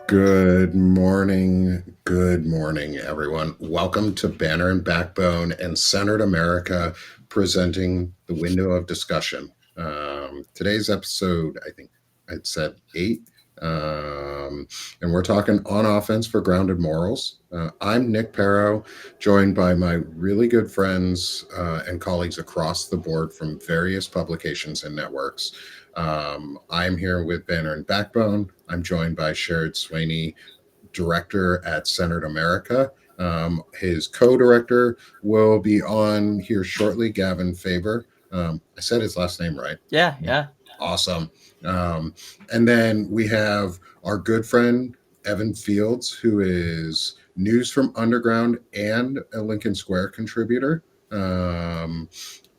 Good morning, everyone. Welcome to Banner and Backbone and Centered America presenting the window of discussion. Today's episode, I think I'd said 8, and we're talking on offense for grounded morals. I'm Nick Perro, joined by my really good friends and colleagues across the board from various publications and networks. I'm here with Banner and Backbone. I'm joined by Sherrod Sweeney, director at Centered America. His co-director will be on here shortly, Gavin Faber. I said his last name right. Yeah. Awesome. And then we have our good friend, Evan Fields, who is News from Underground and a Lincoln Square contributor.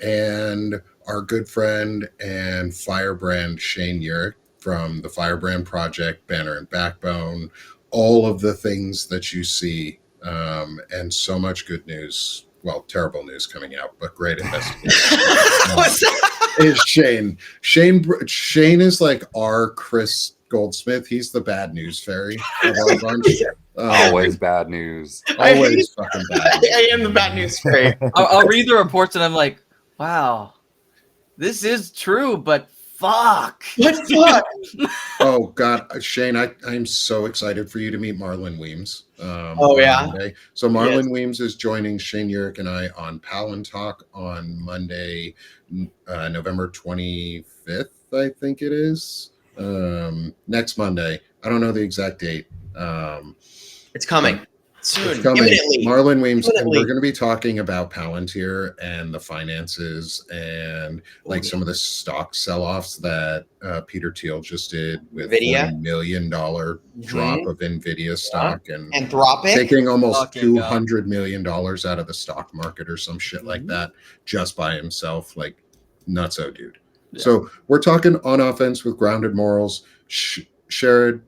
And our good friend and firebrand Shane Urick from the Firebrand Project, Banner and Backbone, all of the things that you see, and so much good news. Well, terrible news coming out, but great investigation. What's that? Is Shane. Shane is like our Chris Goldsmith. He's the bad news fairy of our bunch. Always bad news. Always fucking bad news. I am the bad news fairy. I'll read the reports and I'm like, wow, this is true, but fuck. What fuck? Oh God, Shane, I'm so excited for you to meet Marlon Weems. Oh yeah. Monday. So Marlon Weems is joining Shane Urick and I on Palin Talk on Monday, November 25th, I think it is. Next Monday. I don't know the exact date. It's coming soon. It's coming. Imminently. Marlon Weems, and Imminently. we're going to be talking about Palantir and the finances and like some of the stock sell-offs that Peter Thiel just did with Nvidia. $40 million drop of Nvidia stock and Anthropic. taking almost Fucking $200 million out of the stock market or some shit like that just by himself. Like, nutso, dude. Yeah. So we're talking on offense with grounded morals. Sherrod,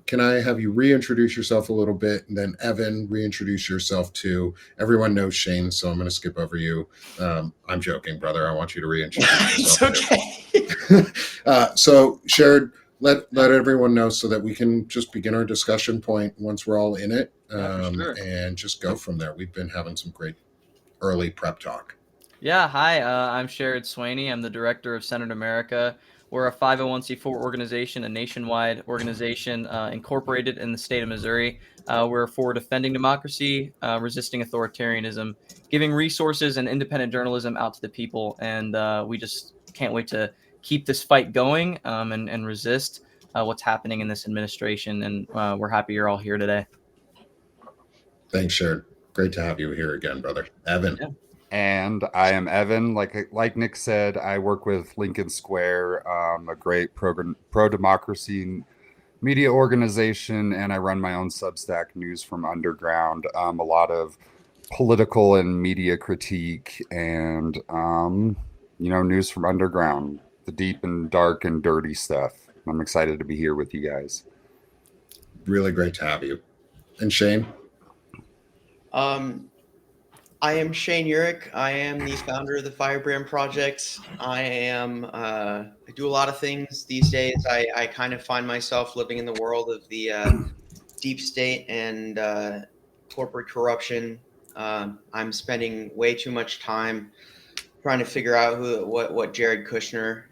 can I have you reintroduce yourself a little bit, and then Evan, reintroduce yourself too. Everyone knows Shane, so I'm going to skip over you. I'm joking, brother. I want you to reintroduce yourself. It's okay. So Sherrod, let everyone know so that we can just begin our discussion point once we're all in it, Sure. and just go from there. We've been having some great early prep talk. Yeah, hi, I'm Sherrod Sweeney. I'm the director of Centered America. We're a 501c4 organization, a nationwide organization incorporated in the state of Missouri. We're for defending democracy, resisting authoritarianism, giving resources and independent journalism out to the people. And we just can't wait to keep this fight going and resist what's happening in this administration. And we're happy you're all here today. Thanks, Sherrod. Great to have you here again, brother. Evan. Yeah. And I am Evan. Like Nick said, I work with Lincoln Square, a great pro-democracy media organization, and I run my own Substack, News from Underground. A lot of political and media critique and, News from Underground, the deep and dark and dirty stuff. I'm excited to be here with you guys. Really great to have you. And Shane? I am Shane Urick. I am the founder of the Firebrand Project. I do a lot of things these days. I kind of find myself living in the world of the deep state and corporate corruption. I'm spending way too much time trying to figure out what Jared Kushner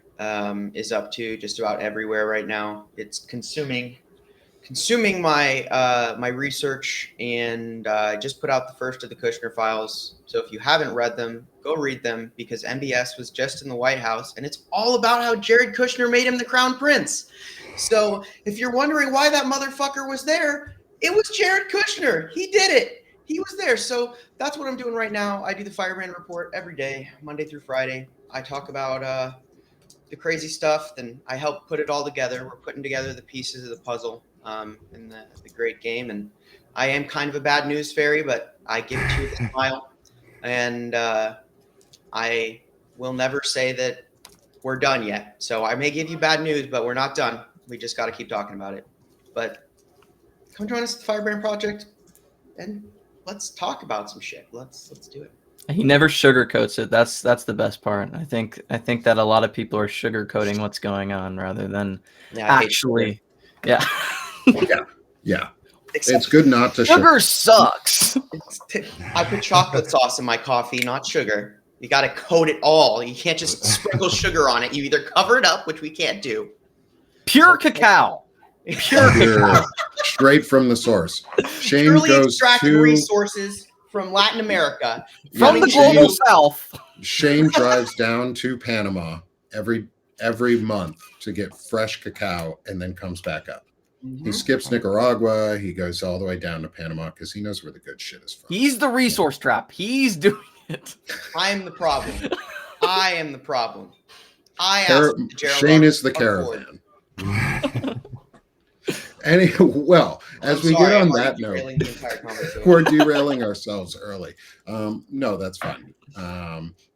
is up to just about everywhere right now. It's consuming my research, and I just put out the first of the Kushner files. So if you haven't read them, go read them, because MBS was just in the White House, and it's all about how Jared Kushner made him the crown prince. So if you're wondering why that motherfucker was there, it was Jared Kushner. He did it. He was there. So that's what I'm doing right now. I do the Firebrand Report every day, Monday through Friday. I talk about the crazy stuff, then I help put it all together. We're putting together the pieces of the puzzle in the great game. And I am kind of a bad news fairy, but I give it to you with a smile. And I will never say that we're done yet. So I may give you bad news, but we're not done. We just got to keep talking about it. But come join us at the Firebrand Project and let's talk about some shit. Let's do it. He never sugarcoats it. That's the best part. I think that a lot of people are sugarcoating what's going on rather than actually. Yeah. Yeah. Yeah. Except It's good not to Sugar sucks. I put chocolate sauce in my coffee, not sugar. You got to coat it all. You can't just sprinkle sugar on it. You either cover it up, which we can't do. Pure cacao. Pure Pure, straight from the source. Shane Purely goes extracted to resources from Latin America. from Yeah, the global south. Shane drives down to Panama every month to get fresh cacao and then comes back up. He skips Nicaragua. He goes all the way down to Panama because he knows where the good shit is from. He's the resource trap. He's doing it. I am the problem. I am the problem. I asked Gerald Shane is the Rock- caravan. Well, as we get on that note, derailing the entire conversation. we're derailing ourselves early. No, that's fine.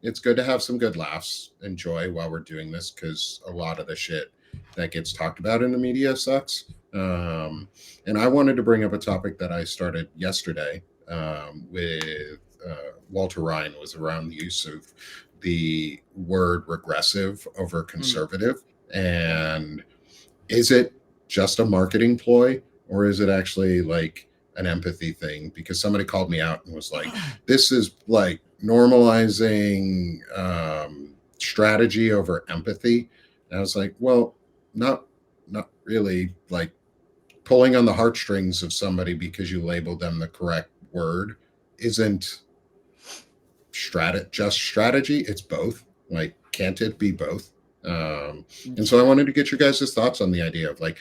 It's good to have some good laughs and joy while we're doing this because a lot of the shit that gets talked about in the media sucks. And I wanted to bring up a topic that I started yesterday with Walter Ryan, was around the use of the word regressive over conservative. And is it just a marketing ploy, or is it actually like an empathy thing? Because somebody called me out and was like, this is like normalizing strategy over empathy. And I was like, well, not really. Like, pulling on the heartstrings of somebody because you labeled them the correct word isn't just strategy. It's both. Like, can't it be both? And so I wanted to get your guys' thoughts on the idea of like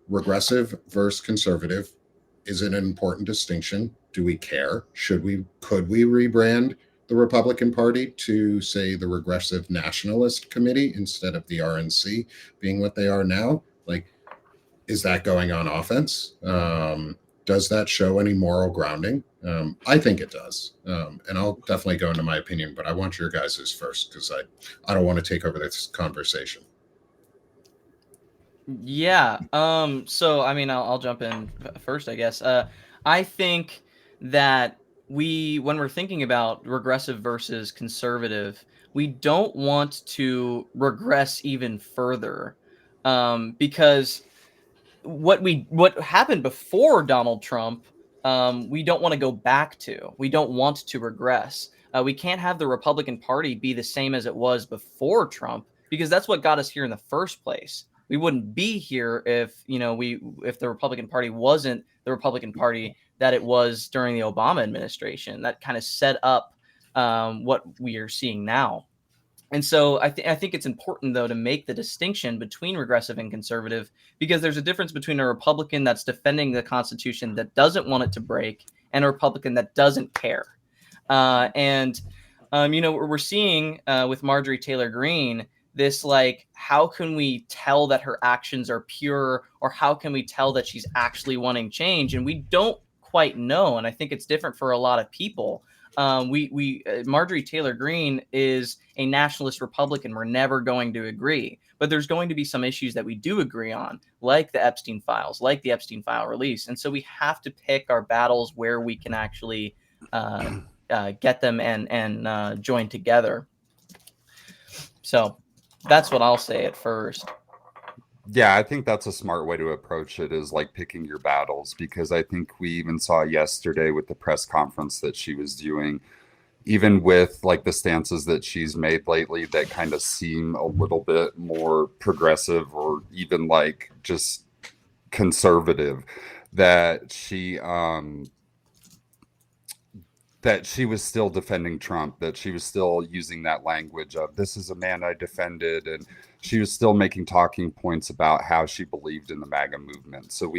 regressive versus conservative. Is it an important distinction? Do we care? Could we rebrand the Republican Party to, say, the Regressive Nationalist Committee instead of the RNC being what they are now? Like, is that going on offense? Does that show any moral grounding? I think it does. And I'll definitely go into my opinion, but I want your guys' first because I don't want to take over this conversation. Yeah. So I mean, I'll jump in first, I guess. I think that when we're thinking about regressive versus conservative, we don't want to regress even further, because what happened before Donald Trump, we don't want to go back to. We don't want to regress. We can't have the Republican Party be the same as it was before Trump, because that's what got us here in the first place. We wouldn't be here if the Republican Party wasn't the Republican Party that it was during the Obama administration. That kind of set up what we are seeing now. And so I think it's important, though, to make the distinction between regressive and conservative, because there's a difference between a Republican that's defending the Constitution that doesn't want it to break and a Republican that doesn't care. We're seeing with Marjorie Taylor Greene this, like, how can we tell that her actions are pure, or how can we tell that she's actually wanting change? And we don't quite know. And I think it's different for a lot of people. Marjorie Taylor Greene is a nationalist Republican. We're never going to agree, but there's going to be some issues that we do agree on, like the Epstein files, like the Epstein file release. And so we have to pick our battles where we can actually get them and join together. So that's what I'll say at first. Yeah, I think that's a smart way to approach it, is like picking your battles, because I think we even saw yesterday with the press conference that she was doing, even with like the stances that she's made lately that kind of seem a little bit more progressive or even like just conservative, that she was still defending Trump, that she was still using that language of, this is a man I defended, and she was still making talking points about how she believed in the MAGA movement. So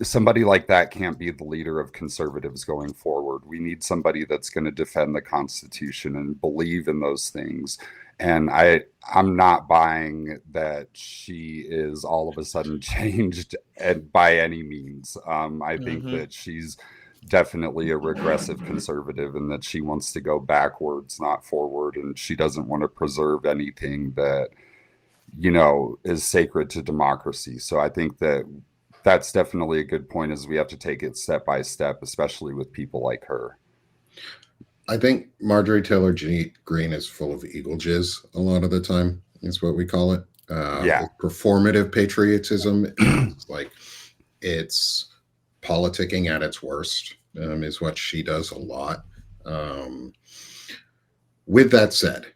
somebody like that can't be the leader of conservatives going forward. We need somebody that's going to defend the Constitution and believe in those things. And I'm not buying that she is all of a sudden changed by any means. I think that she's definitely a regressive conservative, and that she wants to go backwards, not forward, and she doesn't want to preserve anything that is sacred to democracy. So I think that's definitely a good point, is we have to take it step by step, especially with people like her. I think Marjorie Taylor Greene is full of eagle jizz a lot of the time, is what we call it. Yeah. Performative patriotism is like, it's politicking at its worst, is what she does a lot. With that said,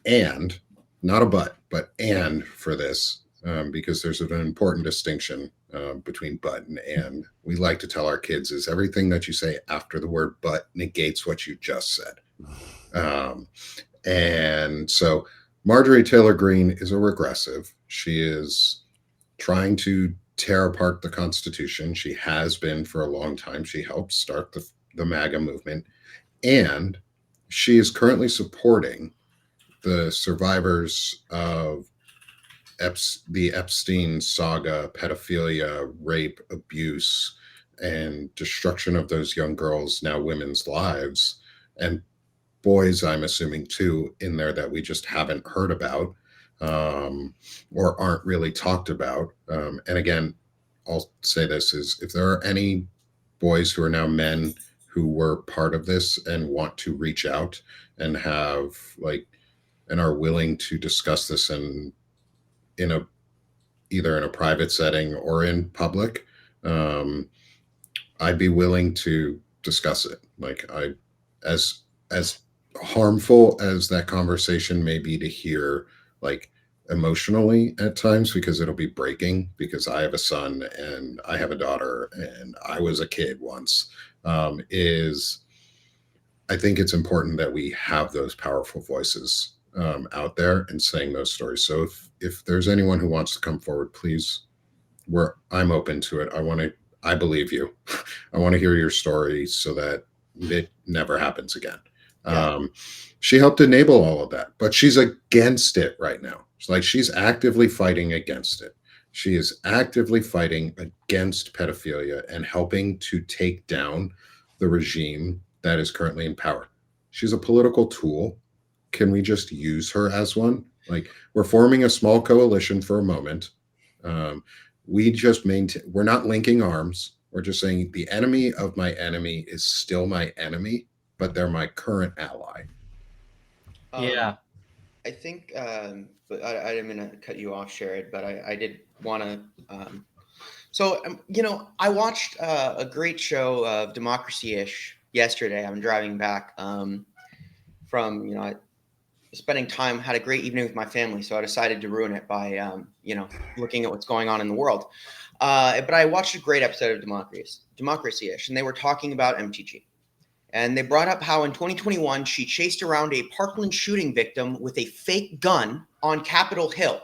and not a but and for this, because there's an important distinction between but and. We like to tell our kids is everything that you say after the word but negates what you just said. And so Marjorie Taylor Greene is a regressive. She is trying to tear apart the Constitution. She has been for a long time. She helped start the MAGA movement. And she is currently supporting the survivors of the Epstein saga, pedophilia, rape, abuse, and destruction of those young girls, now women's lives, and boys, I'm assuming too, in there that we just haven't heard about, or aren't really talked about. And again, I'll say this is if there are any boys who are now men who were part of this and want to reach out and have like and are willing to discuss this in a either in a private setting or in public, I'd be willing to discuss it. Like as harmful as that conversation may be to hear, like emotionally at times, because it'll be breaking. Because I have a son and I have a daughter and I was a kid once. Is I think it's important that we have those powerful voices out there and saying those stories. So if there's anyone who wants to come forward, please, I'm open to it. I believe you. I want to hear your story so that it never happens again. Yeah. She helped enable all of that, but she's against it right now. It's like she's actively fighting against it. She is actively fighting against pedophilia and helping to take down the regime that is currently in power. She's a political tool. Can we just use her as one? Like, we're forming a small coalition for a moment. We're not linking arms. We're just saying the enemy of my enemy is still my enemy, but they're my current ally. Yeah. I think, but I didn't mean to cut you off, Sherrod, but I did want to. I watched a great show of Democracy-ish yesterday. I'm driving back from, spending time, had a great evening with my family, so I decided to ruin it by, looking at what's going on in the world. But I watched a great episode of Democracy-ish, and they were talking about MTG. And they brought up how in 2021, she chased around a Parkland shooting victim with a fake gun on Capitol Hill.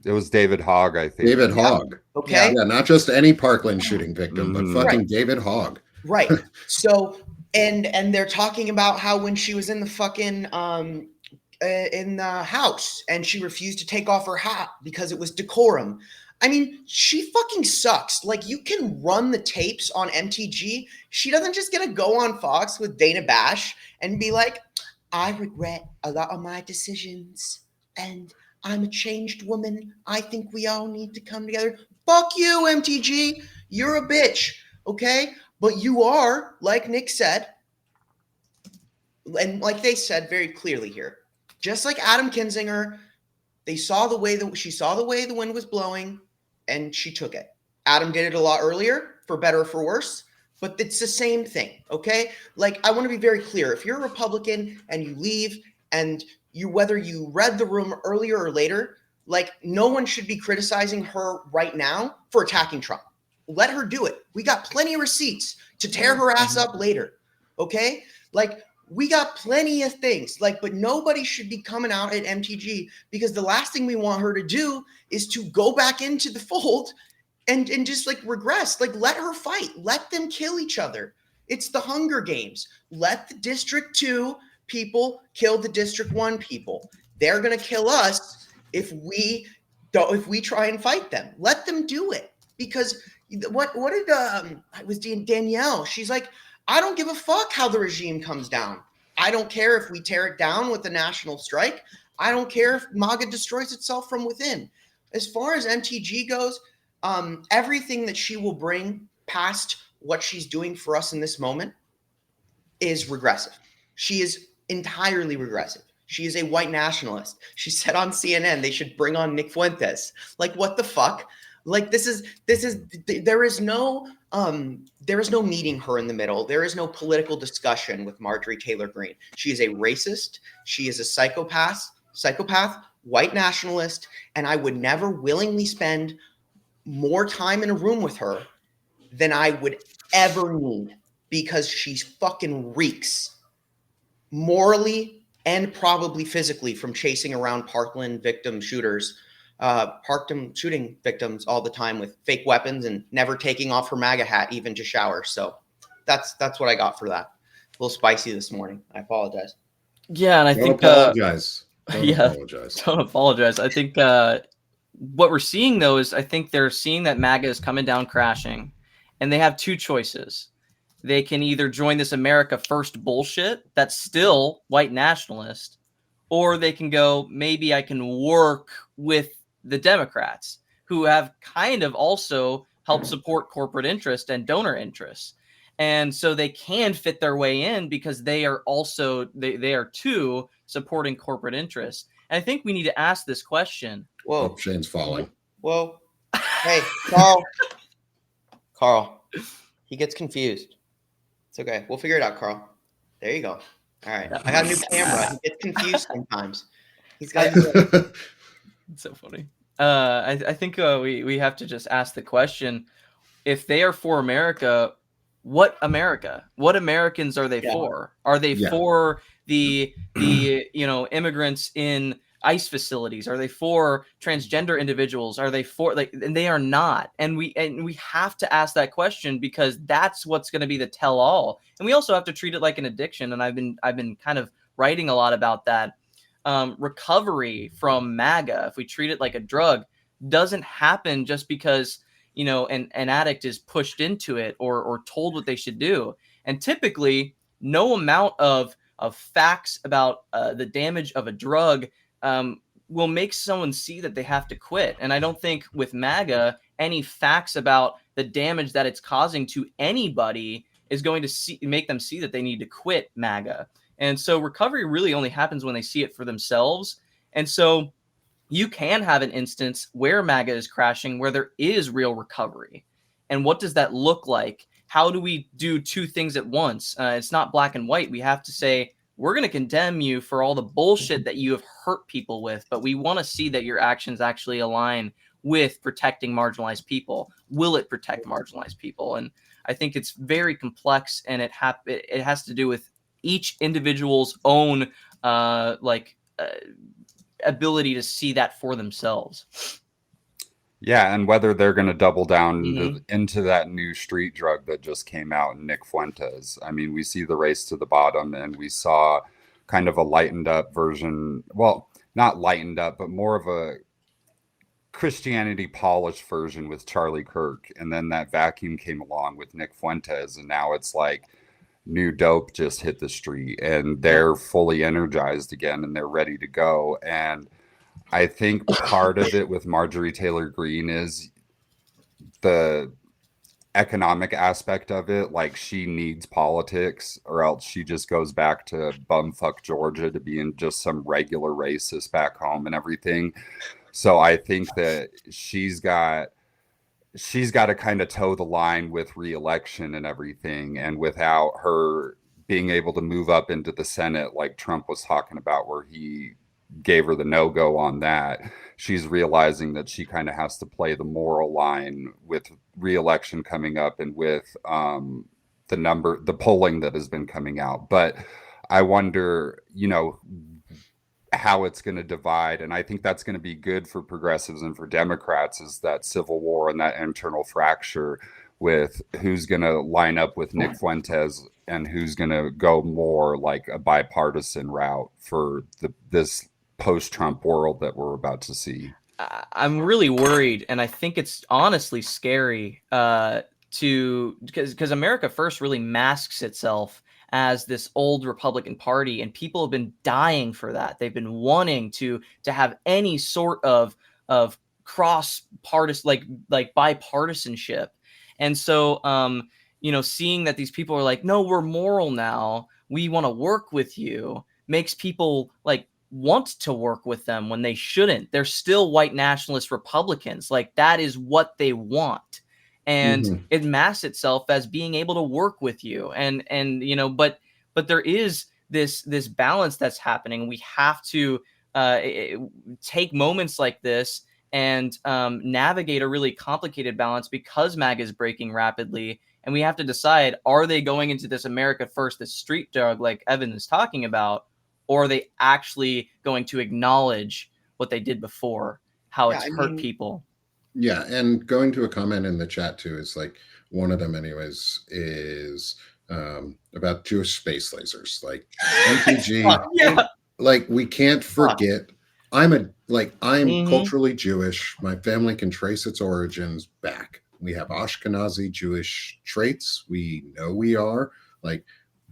It was David Hogg, I think. David Hogg. Okay. Yeah, not just any Parkland shooting victim, but fucking Right. David Hogg. Right. So, and they're talking about how when she was in the fucking in the house and she refused to take off her hat because it was decorum. I mean, she fucking sucks. Like, you can run the tapes on MTG. She doesn't just get to go on Fox with Dana Bash and be like, I regret a lot of my decisions and I'm a changed woman. I think we all need to come together. Fuck you, MTG. You're a bitch, okay? But you are, like Nick said, and like they said very clearly here, just like Adam Kinzinger, she saw the way the wind was blowing, and she took it. Adam did it a lot earlier, for better or for worse, but it's the same thing, okay? Like, I want to be very clear. If you're a Republican and you leave, and whether you read the room earlier or later, like, no one should be criticizing her right now for attacking Trump. Let her do it. We got plenty of receipts to tear her ass up later, okay? Like, we got plenty of things, but nobody should be coming out at MTG, because the last thing we want her to do is to go back into the fold and just regress. Let her fight. Let them kill each other. It's the Hunger Games. Let the District 2 people kill the District 1 people. They're going to kill us if we try and fight them. Let them do it. Because what did it was Danielle. She's like, I don't give a fuck how the regime comes down. I don't care if we tear it down with a national strike. I don't care if MAGA destroys itself from within. As far as MTG goes, everything that she will bring past what she's doing for us in this moment is regressive. She is entirely regressive. She is a white nationalist. She said on CNN they should bring on Nick Fuentes. Like, what the fuck? Like, there is no meeting her in the middle. There is no political discussion with Marjorie Taylor Greene. She is a racist. She is a psychopath, white nationalist, and I would never willingly spend more time in a room with her than I would ever need, because she fucking reeks morally and probably physically from chasing around Parkland shooting victims all the time with fake weapons and never taking off her MAGA hat even to shower. So that's what I got for that. A little spicy this morning. I apologize. Yeah, and I Don't think apologize. Don't yeah, apologize. don't apologize. I think what we're seeing though is I think they're seeing that MAGA is coming down crashing, and they have two choices. They can either join this America First bullshit that's still white nationalist, or they can go, maybe I can work with the Democrats, who have kind of also helped support corporate interest and donor interests. And so they can fit their way in because they are also, they are too supporting corporate interests. And I think we need to ask this question. Whoa. Oh, Shane's falling. Whoa. Hey, Carl. He gets confused. It's okay. We'll figure it out, Carl. There you go. All right. I got a new camera. He gets confused sometimes. He's got. It's so funny. I think we have to just ask the question: if they are for America, what America? What Americans are they for? Are they for the immigrants in ICE facilities? Are they for transgender individuals? Are they for and they are not. And we have to ask that question, because that's what's going to be the tell all. And we also have to treat it like an addiction. And I've been kind of writing a lot about that. Recovery from MAGA, if we treat it like a drug, doesn't happen just because an addict is pushed into it or told what they should do. And typically, no amount of facts about the damage of a drug will make someone see that they have to quit. And I don't think with MAGA, any facts about the damage that it's causing to anybody is going to make them see that they need to quit MAGA. And so recovery really only happens when they see it for themselves. And so you can have an instance where MAGA is crashing, where there is real recovery. And what does that look like? How do we do two things at once? It's not black and white. We have to say, we're going to condemn you for all the bullshit that you have hurt people with, but we want to see that your actions actually align with protecting marginalized people. Will it protect marginalized people? And I think it's very complex, and it has to do with each individual's own ability to see that for themselves. Yeah, and whether they're going to double down into that new street drug that just came out, Nick Fuentes. I mean, we see the race to the bottom, and we saw kind of a lightened up version. Well, not lightened up, but more of a Christianity polished version with Charlie Kirk. And then that vacuum came along with Nick Fuentes, and now it's like new dope just hit the street, and they're fully energized again, and they're ready to go. And I think part of it with Marjorie Taylor Greene is the economic aspect of it. Like, she needs politics, or else she just goes back to bumfuck Georgia to being just some regular racist back home and everything. So I think that she's got to kind of toe the line with re-election and everything. And without her being able to move up into the Senate, like Trump was talking about, where he gave her the no-go on that, she's realizing that she kind of has to play the moral line with re-election coming up and with the polling that has been coming out. But I wonder, how it's going to divide. And I think that's going to be good for progressives and for Democrats, is that civil war and that internal fracture with who's going to line up with Nick Fuentes and who's going to go more like a bipartisan route for this post-Trump world that we're about to see. I'm really worried, and I think it's honestly scary because America First really masks itself as this old Republican Party, and people have been dying for that. They've been wanting to have any sort of cross-partisan, like bipartisanship. And so, seeing that these people are like, no, we're moral now, we want to work with you, makes people like want to work with them when they shouldn't. They're still white nationalist Republicans. Like, that is what they want. And it masks itself as being able to work with you. And but there is this balance that's happening. We have to take moments like this and navigate a really complicated balance, because MAGA is breaking rapidly. And we have to decide, are they going into this America first, this street drug like Evan is talking about, or are they actually going to acknowledge what they did before, how it's hurt people? Yeah, and going to a comment in the chat too is like, one of them anyways is about Jewish space lasers. Like MTG, like we can't forget. I'm culturally Jewish. My family can trace its origins back. We have Ashkenazi Jewish traits. We know we are like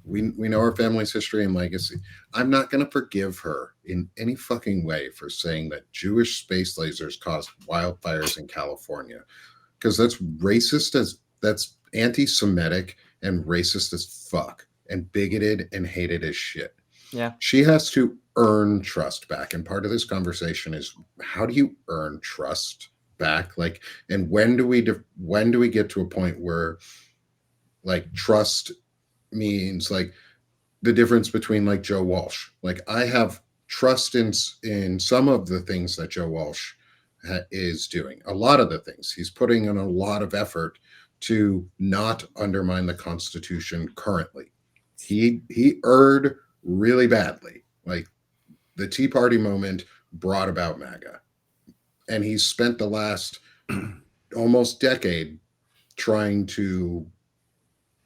we know our family's history and legacy. I'm not going to forgive her in any fucking way for saying that Jewish space lasers caused wildfires in California, because that's racist, that's anti-Semitic and racist as fuck and bigoted and hated as shit. Yeah. She has to earn trust back. And part of this conversation is, how do you earn trust back? Like, and when do we get to a point where like trust means like the difference between like Joe Walsh? Like, I have trust in some of the things that Joe Walsh is doing. A lot of the things he's putting in a lot of effort to not undermine the Constitution currently. He erred really badly. Like, the Tea Party moment brought about MAGA, and he's spent the last almost decade trying to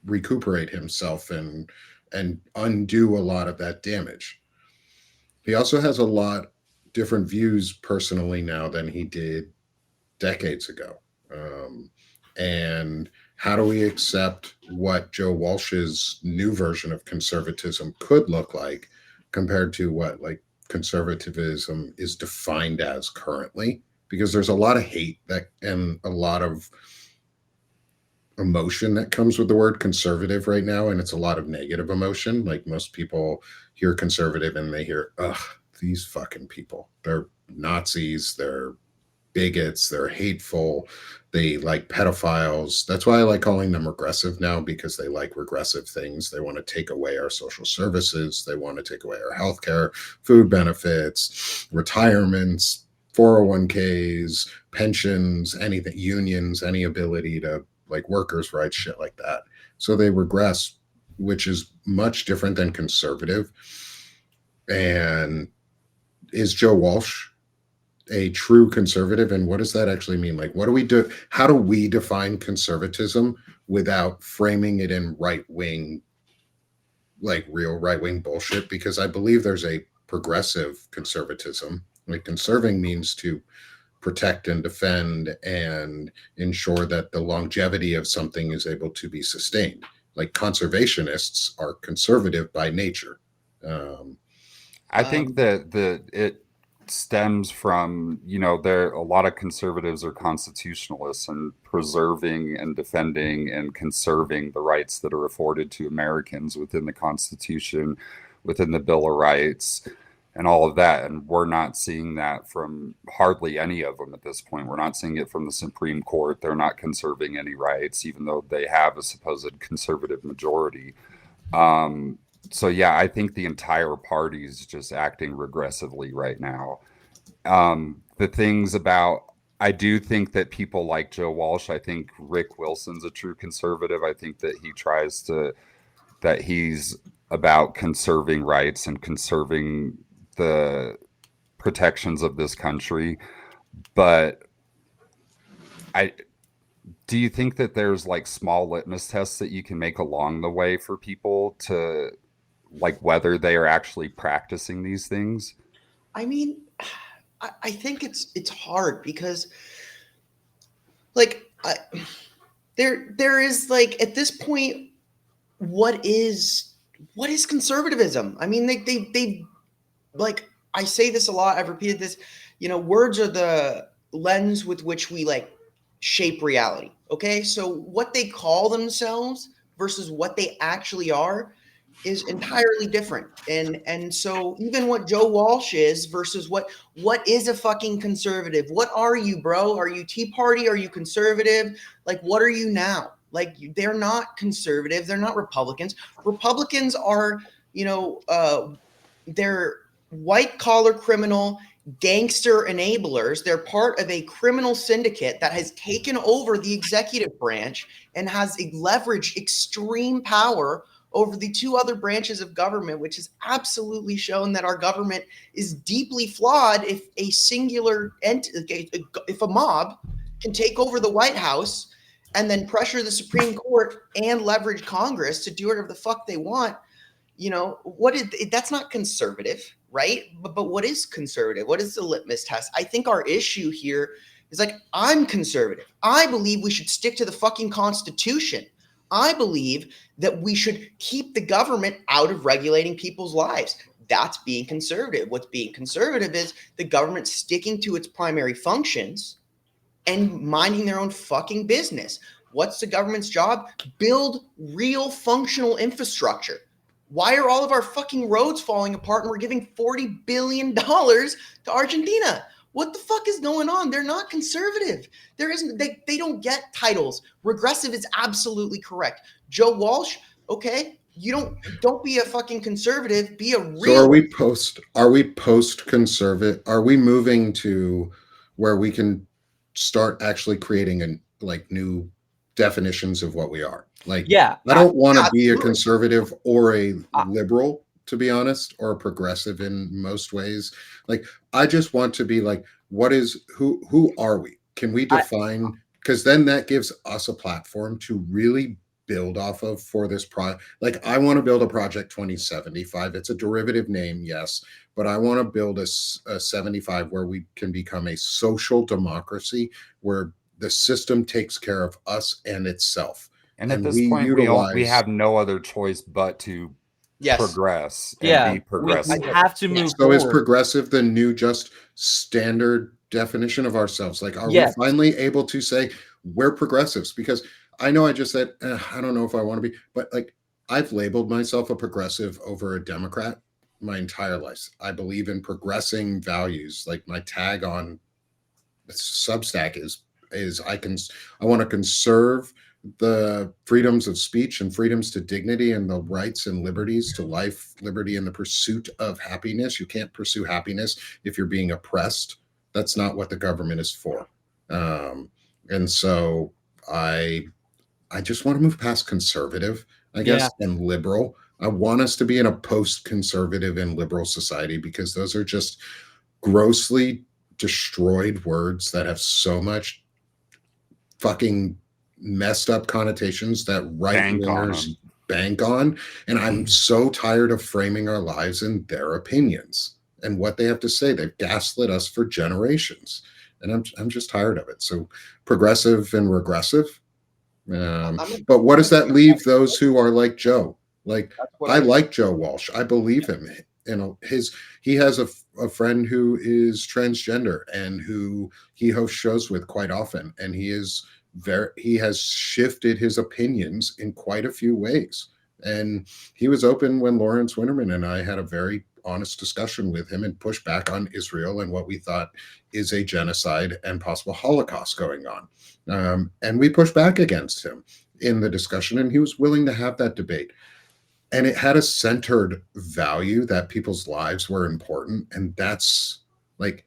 recuperate himself and undo a lot of that damage. He also has a lot different views personally now than he did decades ago. And how do we accept what Joe Walsh's new version of conservatism could look like compared to what like conservatism is defined as currently? Because there's a lot of hate and a lot of emotion that comes with the word conservative right now, and it's a lot of negative emotion. Like, most people hear conservative and they hear, ugh, these fucking people, they're Nazis, they're bigots, they're hateful, they like pedophiles. That's why I like calling them regressive now, because they like regressive things. They want to take away our social services, they want to take away our healthcare, food benefits, retirements, 401ks, pensions, anything, unions, any ability to like workers' rights, shit like that. So they regress, which is much different than conservative. And is Joe Walsh a true conservative? And what does that actually mean? Like, what do we do? How do we define conservatism without framing it in right-wing, like real right-wing bullshit? Because I believe there's a progressive conservatism. Like, conserving means to protect and defend and ensure that the longevity of something is able to be sustained. Like, conservationists are conservative by nature. I think that it stems from, there a lot of conservatives are constitutionalists and preserving and defending and conserving the rights that are afforded to Americans within the Constitution, within the Bill of Rights, and all of that. And we're not seeing that from hardly any of them at this point. We're not seeing it from the Supreme Court. They're not conserving any rights, even though they have a supposed conservative majority. So yeah, I think the entire party is just acting regressively right now. The things about, I do think that people like Joe Walsh, I think Rick Wilson's a true conservative. I think that he's about conserving rights and conserving the protections of this country. But do you think that there's like small litmus tests that you can make along the way for people to like whether they are actually practicing these things? I mean, I think it's hard because like there is like at this point, what is conservatism? I mean, they like, I say this a lot, I've repeated this, words are the lens with which we like shape reality. Okay. So what they call themselves versus what they actually are is entirely different. And so even what Joe Walsh is versus what is a fucking conservative? What are you, bro? Are you Tea Party? Are you conservative? Like, what are you now? Like, they're not conservative. They're not Republicans. Republicans are, they're white collar criminal gangster enablers. They're part of a criminal syndicate that has taken over the executive branch and has leveraged extreme power over the two other branches of government, which has absolutely shown that our government is deeply flawed. If a singular if a mob can take over the White House and then pressure the Supreme Court and leverage Congress to do whatever the fuck they want, that's not conservative, right? But what is conservative? What is the litmus test? I think our issue here is like, I'm conservative. I believe we should stick to the fucking Constitution. I believe that we should keep the government out of regulating people's lives. That's being conservative. What's being conservative is the government sticking to its primary functions and minding their own fucking business. What's the government's job? Build real functional infrastructure. Why are all of our fucking roads falling apart and we're giving $40 billion to Argentina? What the fuck is going on? They're not conservative. They don't get titles. Regressive is absolutely correct. Joe Walsh, okay, don't be a fucking conservative, be a real. So are we post conservative? Are we moving to where we can start actually creating new definitions of what we are? Like, Yeah, I don't want to be a absolutely. conservative or a liberal, to be honest, or a progressive in most ways. Like, I just want to be like, who are we? Can we define? Because then that gives us a platform to really build off of for this project. Like, I want to build a Project 2075. It's a derivative name, yes, but I want to build a 75 where we can become a social democracy where the system takes care of us and itself. And at this we point, utilize we have no other choice but to Yes. progress and Yeah, be progressive. we have to move So forward. is progressive the new just standard definition of ourselves? Like, are Yes. we finally able to say we're progressives? Because I know I just said, I don't know if I want to be, but like, I've labeled myself a progressive over a Democrat my entire life. I believe in progressing values. Like, my tag on Substack is I want to conserve the freedoms of speech and freedoms to dignity and the rights and liberties to life, liberty, and the pursuit of happiness. You can't pursue happiness if you're being oppressed. That's not what the government is for. And so I just want to move past conservative, I guess, and liberal. I want us to be in a post-conservative and liberal society because those are just grossly destroyed words that have so much fucking messed up connotations that right-wingers bank on. And I'm so tired of framing our lives in their opinions and what they have to say. They've gaslit us for generations. And I'm just tired of it. So progressive and regressive. But what does that leave those who are like Joe? Like, I like Joe Walsh. I believe him. He has a friend who is transgender and who he hosts shows with quite often, and he has shifted his opinions in quite a few ways. And he was open when Lawrence Winterman and I had a very honest discussion with him and pushed back on Israel and what we thought is a genocide and possible Holocaust going on. And we pushed back against him in the discussion, and he was willing to have that debate. And it had a centered value that people's lives were important. And that's like,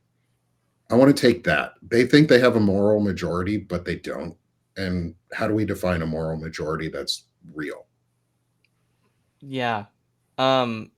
I want to take that. They think they have a moral majority, but they don't. And how do we define a moral majority that's real? Yeah. And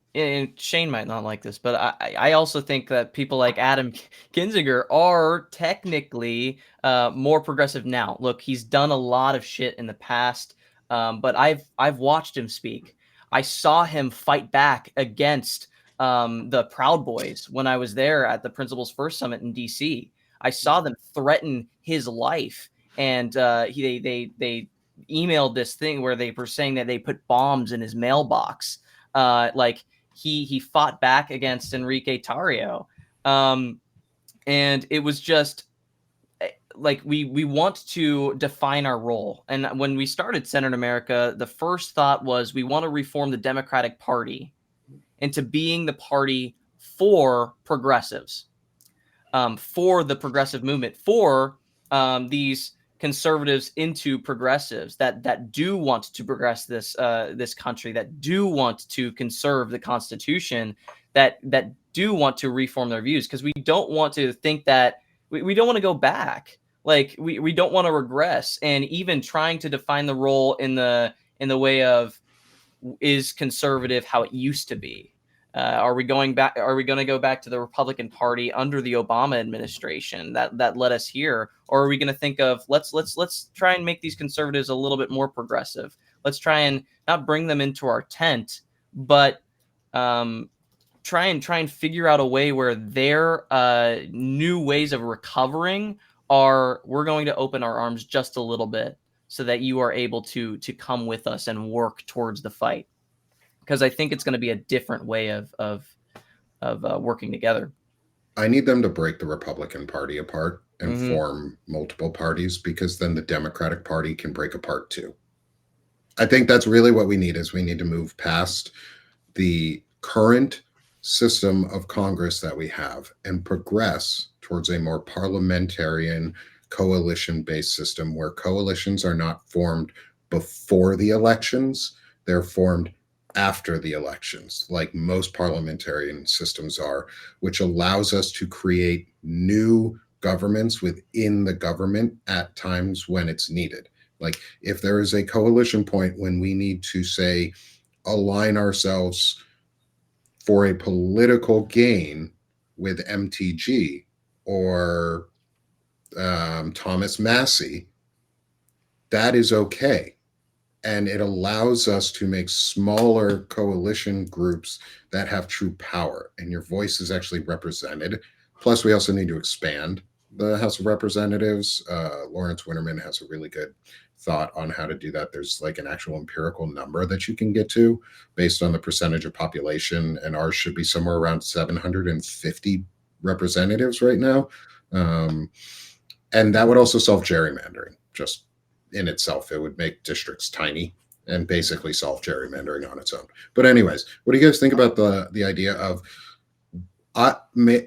Shane might not like this, but I also think that people like Adam Kinzinger are technically more progressive now. Look, he's done a lot of shit in the past, but I've watched him speak. I saw him fight back against the Proud Boys when I was there at the Principles First Summit in DC. I saw them threaten his life, and they emailed this thing where they were saying that they put bombs in his mailbox. Like he fought back against Enrique Tarrio, and it was just like we want to define our role. And when we started Centered America, the first thought was we want to reform the Democratic Party into being the party for progressives, for the progressive movement, for these conservatives into progressives that do want to progress this country, that do want to conserve the Constitution, that do want to reform their views, because we don't want to think that we don't want to go back. Like we don't want to regress, and even trying to define the role in the way of, is conservative how it used to be? Are we going back? Are we going to go back to the Republican Party under the Obama administration that led us here, or are we going to think of let's try and make these conservatives a little bit more progressive? Let's try and not bring them into our tent, but try and figure out a way where their new ways of recovering are, we're going to open our arms just a little bit so that you are able to come with us and work towards the fight. Because I think it's going to be a different way of working together. I need them to break the Republican Party apart and form multiple parties, because then the Democratic Party can break apart too. I think that's really what we need, is we need to move past the current system of Congress that we have and progress towards a more parliamentarian, coalition-based system where coalitions are not formed before the elections, they're formed after the elections, like most parliamentarian systems are, which allows us to create new governments within the government at times when it's needed. Like if there is a coalition point when we need to, say, align ourselves for a political gain with MTG or Thomas Massey, that is okay. And it allows us to make smaller coalition groups that have true power, and your voice is actually represented. Plus, we also need to expand the House of Representatives. Lawrence Winterman has a really good thought on how to do that. There's like an actual empirical number that you can get to based on the percentage of population, and ours should be somewhere around 750 representatives right now. And that would also solve gerrymandering. Just in itself, it would make districts tiny and basically solve gerrymandering on its own. But anyways, what do you guys think about the idea of,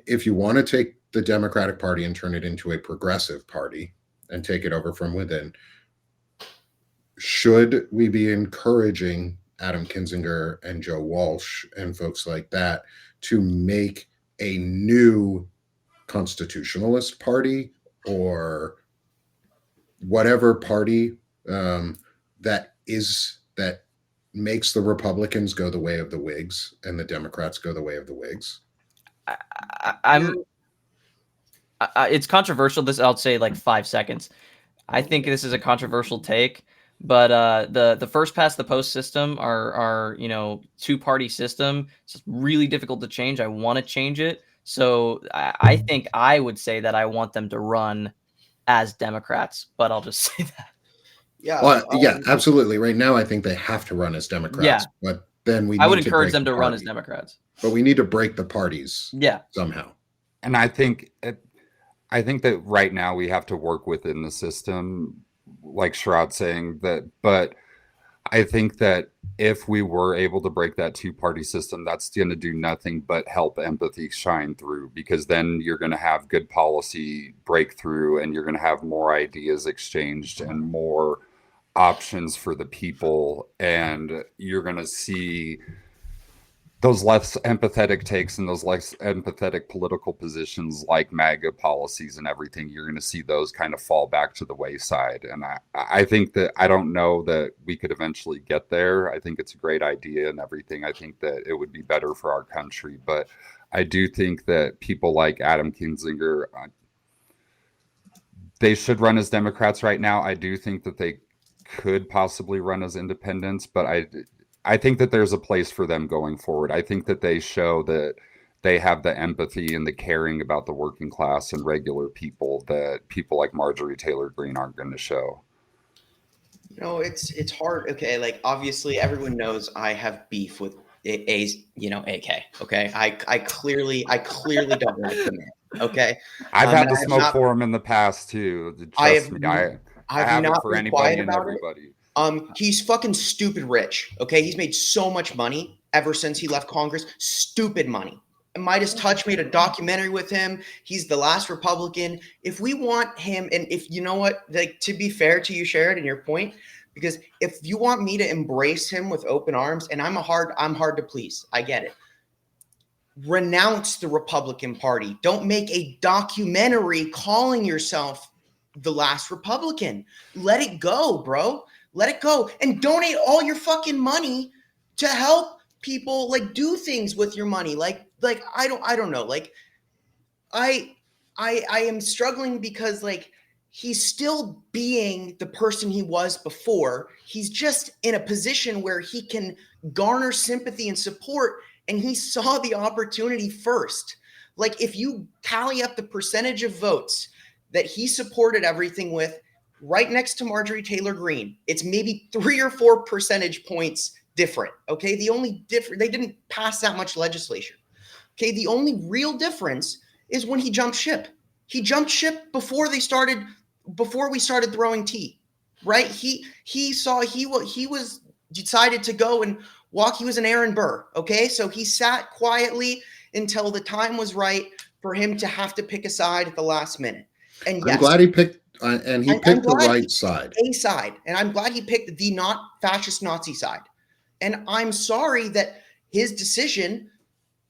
if you want to take the Democratic Party and turn it into a progressive party and take it over from within, should we be encouraging Adam Kinzinger and Joe Walsh and folks like that to make a new constitutionalist party, or whatever party that makes the Republicans go the way of the Whigs and the Democrats go the way of the Whigs? It's controversial. This, I'll say like 5 seconds. I think this is a controversial take, but the first past the post system, our two-party system, it's really difficult to change. I want to change it. So I think I would say that I want them to run as Democrats, but I'll just say that. Yeah. Well, yeah, absolutely. Right now, I think they have to run as Democrats. Yeah. But then I would encourage them to run as Democrats. But we need to break the parties. Yeah. Somehow. And I think that right now we have to work within the system, like Sherrod's saying that. But I think that if we were able to break that two-party system, that's going to do nothing but help empathy shine through, because then you're going to have good policy breakthrough, and you're going to have more ideas exchanged and more options for the people, and you're going to see those less empathetic takes and those less empathetic political positions like MAGA policies and everything. You're going to see those kind of fall back to the wayside. And I think that, I don't know that we could eventually get there. I think it's a great idea and everything. I think that it would be better for our country. But I do think that people like Adam Kinzinger, they should run as Democrats right now. I do think that they could possibly run as independents, but I think that there's a place for them going forward. I think that they show that they have the empathy and the caring about the working class and regular people that people like Marjorie Taylor Greene aren't going to show. It's hard. Okay, like obviously everyone knows I have beef with AK. Okay, I clearly don't want to commit. Okay. I've had And to I have smoke not, for him in the past too. I Trust have, me, I I've have it not for been anybody quiet and about it. everybody. He's fucking stupid rich. Okay. He's made so much money ever since he left Congress. Stupid money. Midas Touch made a documentary with him. He's the last Republican. If we want him, and if you know what, like, to be fair to you, Sherrod, and your point, because if you want me to embrace him with open arms, and I'm hard to please. I get it. Renounce the Republican Party. Don't make a documentary calling yourself the last Republican. Let it go, bro. Let it go. And donate all your fucking money to help people, like, do things with your money. Like I don't know. Like I am struggling because, like, he's still being the person he was before. He's just in a position where he can garner sympathy and support, and he saw the opportunity first. Like, if you tally up the percentage of votes that he supported everything with, right next to Marjorie Taylor Greene, it's maybe 3 or 4 percentage points different. Okay, the only different, they didn't pass that much legislation. Okay, the only real difference is when he jumped ship. He jumped ship before we started throwing tea, right? He saw he was decided to go and walk. He was an Aaron Burr, okay? So he sat quietly until the time was right for him to have to pick a side at the last minute. And yes, I'm glad he picked, and he I'm picked the glad right he side. picked a side, and I'm glad he picked the not fascist Nazi side. And I'm sorry that his decision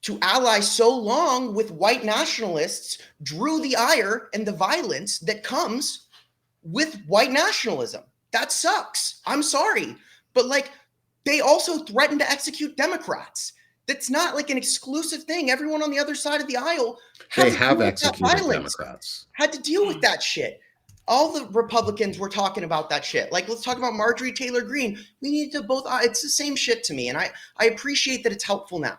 to ally so long with white nationalists drew the ire and the violence that comes with white nationalism. That sucks. I'm sorry. But, like, they also threatened to execute Democrats. That's not like an exclusive thing. Everyone on the other side of the aisle They had to have deal with that executed violence, Democrats. had to deal with that shit. All the Republicans were talking about that shit. Like, let's talk about Marjorie Taylor Greene. We need to both, it's the same shit to me. And I appreciate that it's helpful now.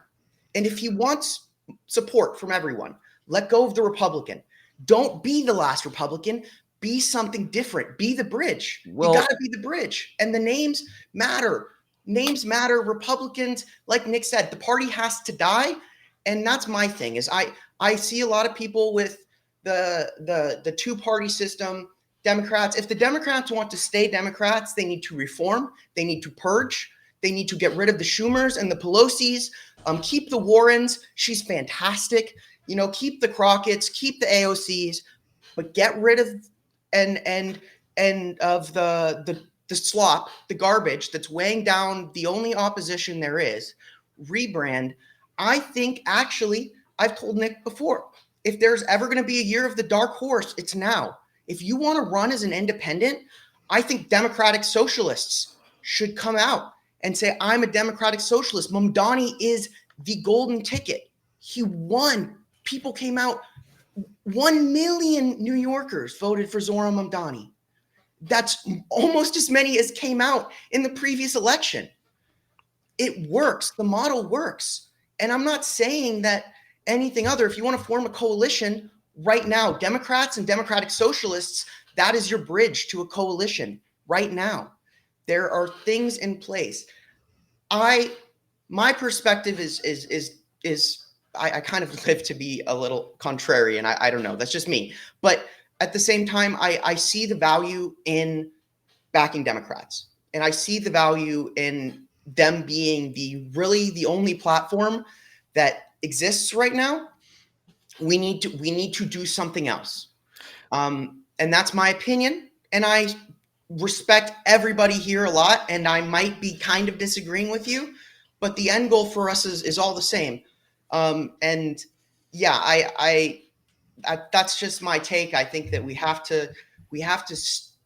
And if he wants support from everyone, let go of the Republican. Don't be the last Republican. Be something different. Be the bridge. Well- you got to be the bridge. And the names matter. Names matter. Republicans, like Nick said, the party has to die. And that's my thing, is I see a lot of people with the two-party system. Democrats, if the Democrats want to stay Democrats, they need to reform. They need to purge. They need to get rid of the Schumers and the Pelosi's. Keep the Warrens. She's fantastic. You know, keep the Crockett's, keep the AOC's, but get rid of and of the slop, the garbage that's weighing down the only opposition there is. Rebrand. I think, actually, I've told Nick before, if there's ever going to be a year of the dark horse, it's now. If you want to run as an independent, I think Democratic Socialists should come out and say, I'm a Democratic Socialist. Mamdani is the golden ticket. He won. People came out. 1 million New Yorkers voted for Zohran Mamdani. That's almost as many as came out in the previous election. It works. The model works. And I'm not saying that anything other. If you want to form a coalition right now, Democrats and Democratic Socialists, that is your bridge to a coalition right now. There are things in place. My perspective is I kind of live to be a little contrarian. I don't know. That's just me. But at the same time, I see the value in backing Democrats. And I see the value in them being the only platform that exists right now. We need to do something else. And that's my opinion. And I respect everybody here a lot. And I might be kind of disagreeing with you, but the end goal for us is all the same. And yeah, I that's just my take. I think that we have to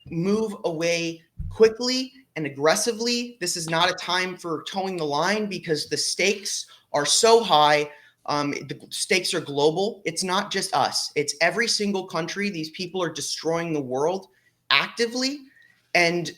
move away quickly and aggressively. This is not a time for towing the line because the stakes are so high. The stakes are global. It's not just us. It's every single country. These people are destroying the world actively. And,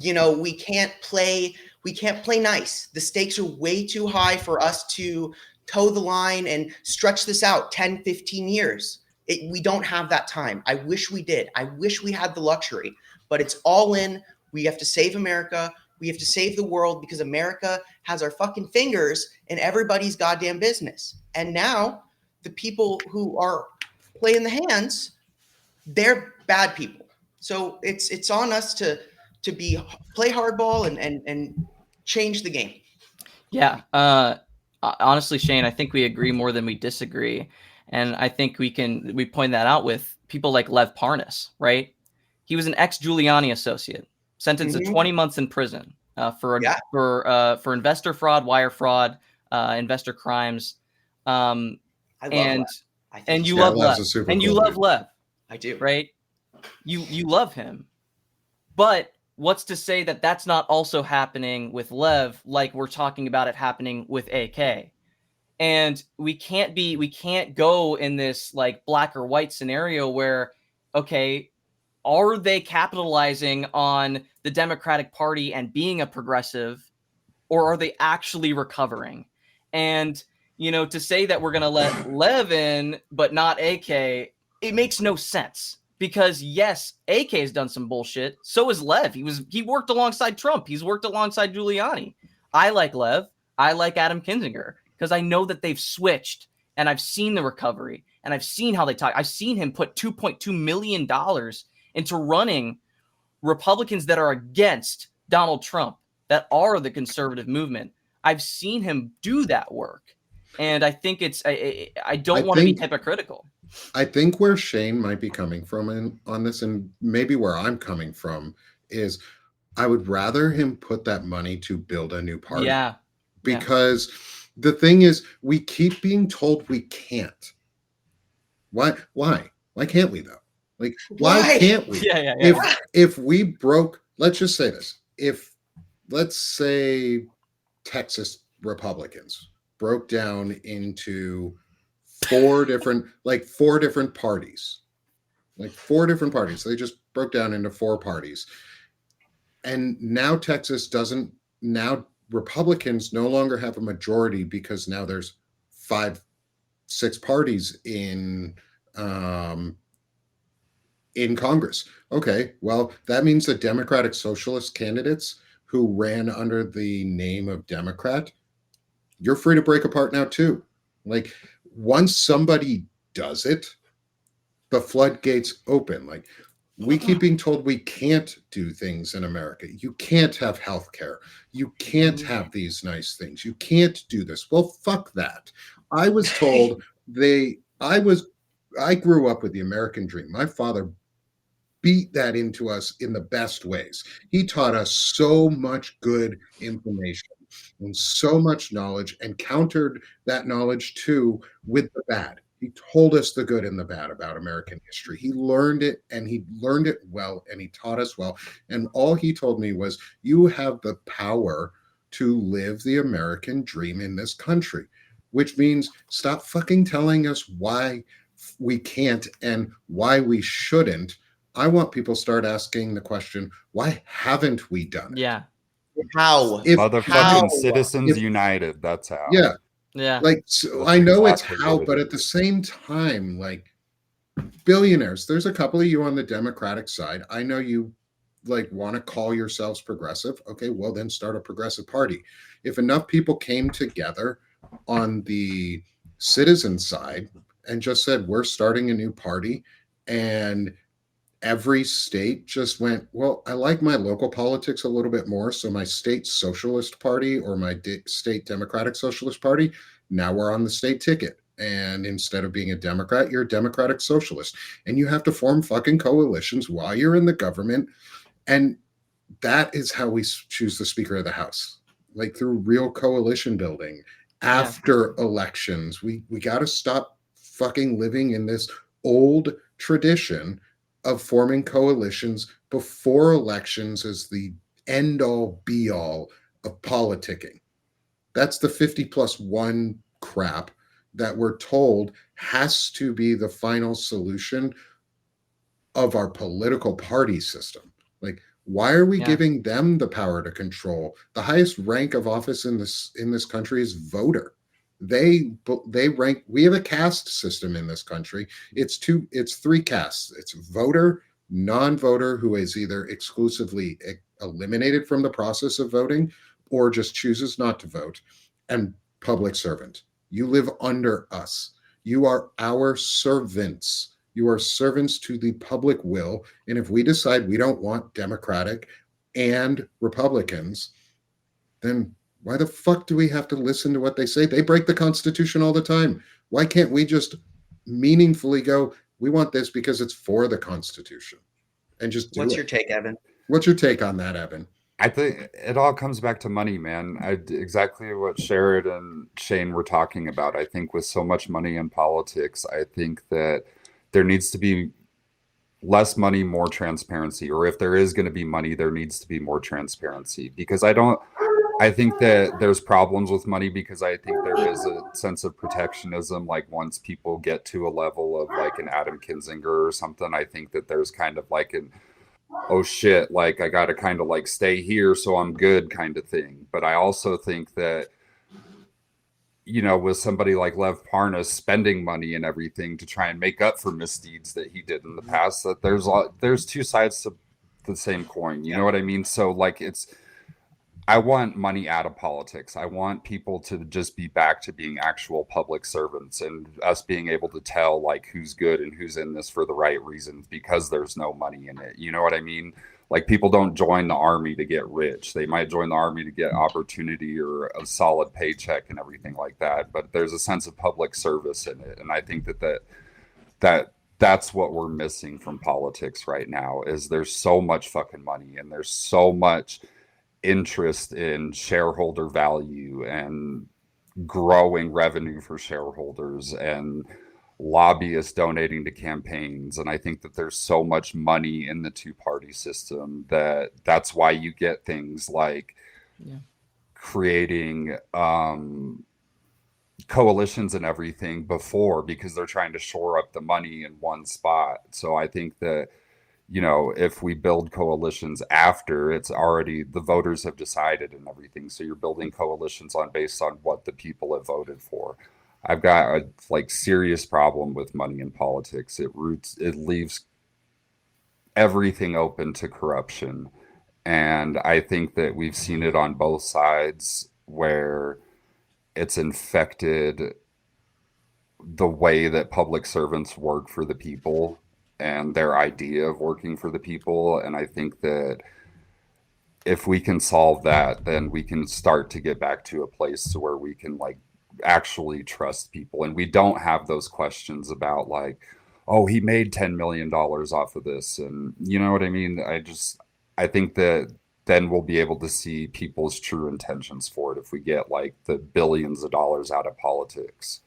you know, we can't play nice. The stakes are way too high for us to toe the line and stretch this out 10, 15 years. We don't have that time. I wish we did. I wish we had the luxury, but it's all in. We have to save America. We have to save the world because America has our fucking fingers in everybody's goddamn business. And now the people who are play in the hands, they're bad people. So it's on us to play hardball and change the game. Yeah. Honestly, Shane, I think we agree more than we disagree. And I think we point that out with people like Lev Parnas, right? He was an ex-Giuliani associate, sentenced to 20 months in prison for investor fraud, wire fraud, investor crimes. I love and Lev. I think and he's you great. love Lev's Lev, a super and you cool love dude. Lev, I do. right? You love him, but what's to say that that's not also happening with Lev, like we're talking about it happening with AK? And we can't go in this like black or white scenario where, okay, are they capitalizing on the Democratic Party and being a progressive, or are they actually recovering? And, to say that we're going to let Lev in, but not AK, it makes no sense. Because yes, AK has done some bullshit. So has Lev. He worked alongside Trump. He's worked alongside Giuliani. I like Lev. I like Adam Kinzinger because I know that they've switched, and I've seen the recovery, and I've seen how they talk. I've seen him put $2.2 million into running Republicans that are against Donald Trump, that are the conservative movement. I've seen him do that work. And I think I don't want to be hypocritical. I think where Shane might be coming from on this, and maybe where I'm coming from, is I would rather him put that money to build a new party. Yeah. Because the thing is, we keep being told we can't. Why? Why can't we though? Like, why can't we? Yeah. If we broke, let's just say this. Let's say Texas Republicans broke down into four different parties. Like 4 different parties. They just broke down into 4 parties. And now Republicans no longer have a majority because now there's 5-6 parties in Congress. Okay, well, that means the Democratic Socialist candidates who ran under the name of Democrat, you're free to break apart now too. Like, once somebody does it, the floodgates open. Like, we keep being told we can't do things in America. You can't have health care. You can't have these nice things. You can't do this. Well, fuck that. I was told I grew up with the American dream. My father beat that into us in the best ways. He taught us so much good information and so much knowledge, and countered that knowledge too with the bad. He told us the good and the bad about American history. He learned it, and he learned it well, and he taught us well. And all he told me was, you have the power to live the American dream in this country, which means stop fucking telling us why we can't and why we shouldn't. I want people to start asking the question, why haven't we done it? Yeah. How? Motherfucking Citizens United. That's how. Yeah. Yeah. Like, so I know it's how, but at the same time, like, billionaires, there's a couple of you on the Democratic side. I know you like want to call yourselves progressive. Okay, well then start a progressive party. If enough people came together on the citizen side and just said, we're starting a new party, and every state just went, well, I like my local politics a little bit more, so my state socialist party or my state Democratic Socialist Party, now we're on the state ticket. And instead of being a Democrat, you're a Democratic Socialist. And you have to form fucking coalitions while you're in the government. And that is how we choose the Speaker of the House, like through real coalition building after elections. We got to stop fucking living in this old tradition of forming coalitions before elections as the end all be all of politicking. That's the 50+1 crap that we're told has to be the final solution of our political party system. Like, why are we giving them the power to control? The highest rank of office in this country is voter. They rank. We have a caste system in this country. It's 3 castes. It's voter, non-voter, who is either exclusively eliminated from the process of voting or just chooses not to vote, and public servant. You live under us. You are our servants. You are servants to the public will. And if we decide we don't want Democratic and Republicans, then why the fuck do we have to listen to what they say? They break the Constitution all the time. Why can't we just meaningfully go, we want this because it's for the Constitution, and just do What's it? your take, Evan? What's your take on that, Evan? I think it all comes back to money, man. Exactly what Sherrod and Shane were talking about. I think with so much money in politics, I think that there needs to be less money, more transparency. Or if there is going to be money, there needs to be more transparency. Because I think that there's problems with money, because I think there is a sense of protectionism. Like once people get to a level of like an Adam Kinzinger or something, I think that there's kind of like an, oh shit, like I got to kind of like stay here so I'm good kind of thing. But I also think that, you know, with somebody like Lev Parnas spending money and everything to try and make up for misdeeds that he did in the past, that there's two sides to the same coin. You know what I mean? So like I want money out of politics. I want people to just be back to being actual public servants, and us being able to tell like who's good and who's in this for the right reasons, because there's no money in it. You know what I mean? Like people don't join the army to get rich. They might join the army to get opportunity or a solid paycheck and everything like that. But there's a sense of public service in it. And I think that's what we're missing from politics right now, is there's so much fucking money and there's so much interest in shareholder value and growing revenue for shareholders and lobbyists donating to campaigns. And I think that there's so much money in the two-party system that's why you get things like creating coalitions and everything before, because they're trying to shore up the money in one spot. So I think that, you know, if we build coalitions after it's already, the voters have decided and everything, so you're building coalitions based on what the people have voted for. I've got a like serious problem with money in politics. It leaves everything open to corruption. And I think that we've seen it on both sides, where it's infected the way that public servants work for the people and their idea of working for the people. And I think that if we can solve that, then we can start to get back to a place to where we can like actually trust people. And we don't have those questions about like, oh, he made $10 million off of this. And you know what I mean? I think that then we'll be able to see people's true intentions for it if we get like the billions of dollars out of politics.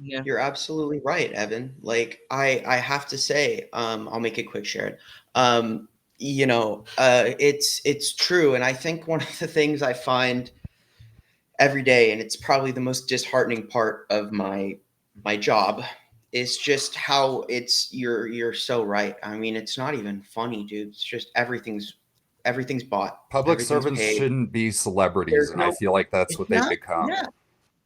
Yeah, You're absolutely right, Evan. Like I have to say, I'll make it quick, Sharon. You know, it's true. And I think one of the things I find every day, and it's probably the most disheartening part of my job, is just how you're so right. I mean, it's not even funny, dude. It's just everything's bought. Public Everything's servants paid. shouldn't be celebrities, and I feel like that's what they've become. Yeah.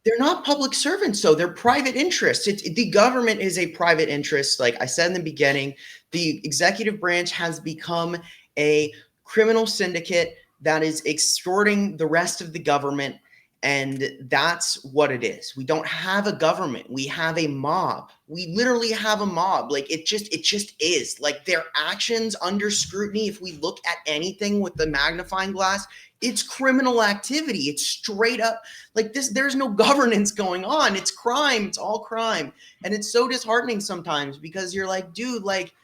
They're not public servants, though. They're private interests. The government is a private interest. Like I said in the beginning, the executive branch has become a criminal syndicate that is extorting the rest of the government. And that's what it is. We don't have a government. We have a mob. We literally have a mob. Like it just is. Like their actions under scrutiny, if we look at anything with the magnifying glass, it's criminal activity. It's straight up like this. There's no governance going on. It's crime. It's all crime. And it's so disheartening sometimes, because you're like, dude, like,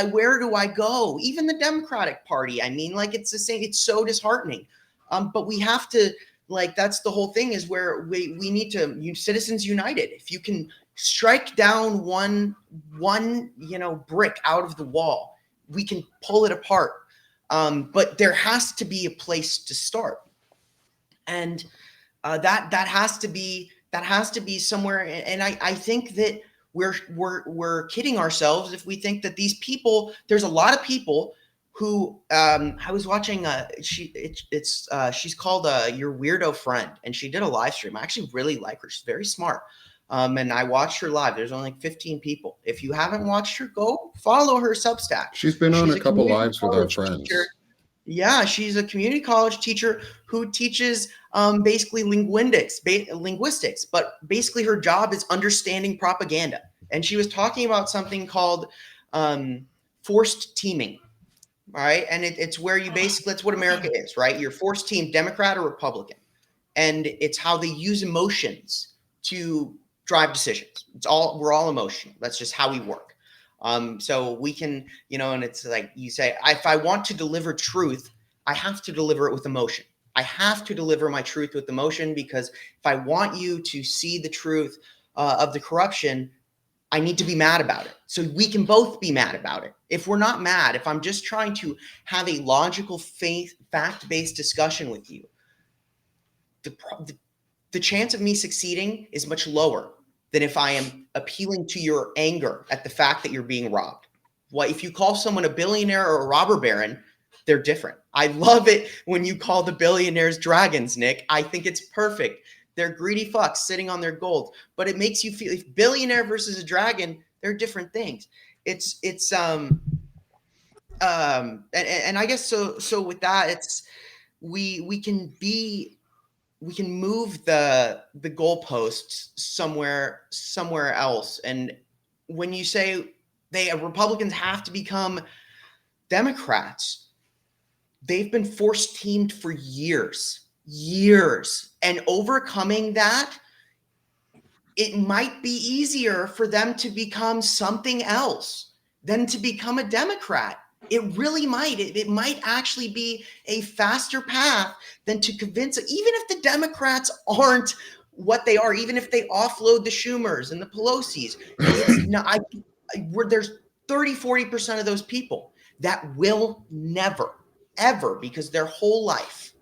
where do I go? Even the Democratic Party. I mean, like, it's the same. It's so disheartening. But we have to, like, that's the whole thing, is where we need to, citizens united. If you can strike down one, brick out of the wall, we can pull it apart. But there has to be a place to start, and that has to be somewhere. And I think that we're kidding ourselves if we think that these people. There's a lot of people who I was watching. She's called Your Weirdo Friend, and she did a live stream. I actually really like her. She's very smart. And I watched her live. There's only like 15 people. If you haven't watched her, go follow her Substack. She's been on a couple lives with our friends. Teacher. Yeah, she's a community college teacher who teaches basically linguistics, but basically her job is understanding propaganda. and she was talking about something called forced teaming. All right. And it's where you basically, that's what America is, right? You're forced team, Democrat or Republican. And it's how they use emotions to drive decisions. We're all emotional. That's just how we work. So we can, and it's like you say, if I want to deliver truth, I have to deliver it with emotion. I have to deliver my truth with emotion, because if I want you to see the truth of the corruption, I need to be mad about it. So we can both be mad about it. If we're not mad, if I'm just trying to have a logical, fact-based discussion with you, the chance of me succeeding is much lower than if I am appealing to your anger at the fact that you're being robbed. If you call someone a billionaire or a robber baron, they're different. I love it when you call the billionaires dragons, Nick. I think it's perfect. They're greedy fucks sitting on their gold, but it makes you feel, if billionaire versus a dragon, they're different things. And I guess so with that, it's we can move the goalposts somewhere else. And when you say Republicans have to become Democrats, they've been forced teamed for years, and overcoming that, it might be easier for them to become something else than to become a Democrat. It really might. It might actually be a faster path than to convince, even if the Democrats aren't what they are, even if they offload the Schumers and the Pelosi's. There's 30-40% of those people that will never, ever, because their whole life,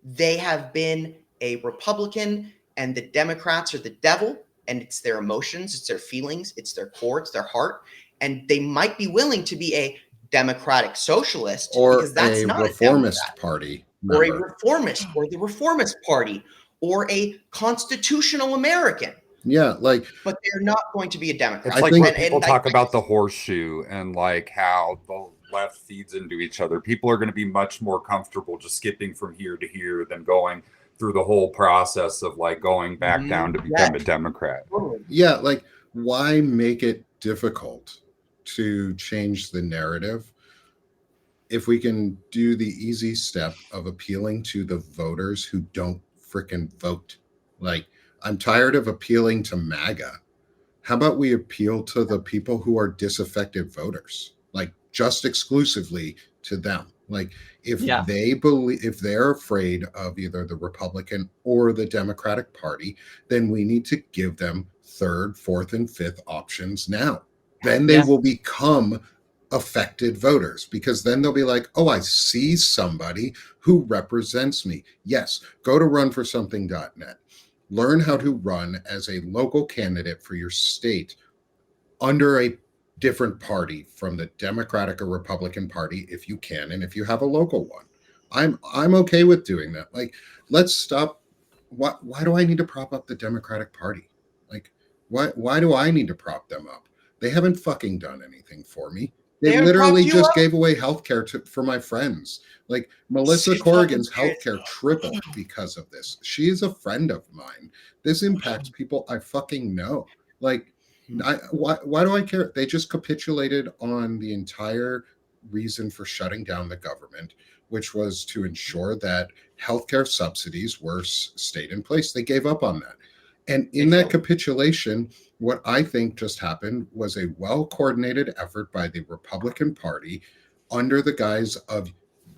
they have been a Republican, and the Democrats are the devil, and it's their emotions, it's their feelings, it's their core, it's their heart. And they might be willing to be a democratic socialist, or because that's a not reformist a party or member. a reformist, or the Reformist Party, or a constitutional American. Yeah, like, but they're not going to be a Democrat. It's like when people talk about the horseshoe and like how the left feeds into each other. People are going to be much more comfortable just skipping from here to here than going through the whole process of like going back down to become a Democrat. Yeah, like, why make it difficult to change the narrative if we can do the easy step of appealing to the voters who don't frickin' vote? Like, I'm tired of appealing to MAGA. How about we appeal to the people who are disaffected voters? Like, just exclusively to them. Like, if they're afraid of either the Republican or the Democratic Party, then we need to give them third, fourth, and fifth options now. Then they will become affected voters, because then they'll be like, oh, I see somebody who represents me. Yes, go to runforsomething.net. Learn how to run as a local candidate for your state under a different party from the Democratic or Republican Party, if you can, and if you have a local one. I'm okay with doing that. Like, let's stop. Why do I need to prop up the Democratic Party? Like, why do I need to prop them up? They haven't fucking done anything for me. They literally just gave away healthcare for my friends. Like, Melissa Corrigan's healthcare tripled because of this. She is a friend of mine. This impacts people I fucking know. Like, why do I care? They just capitulated on the entire reason for shutting down the government, which was to ensure that healthcare subsidies stayed in place. They gave up on that. And in that capitulation, what I think just happened was a well-coordinated effort by the Republican Party under the guise of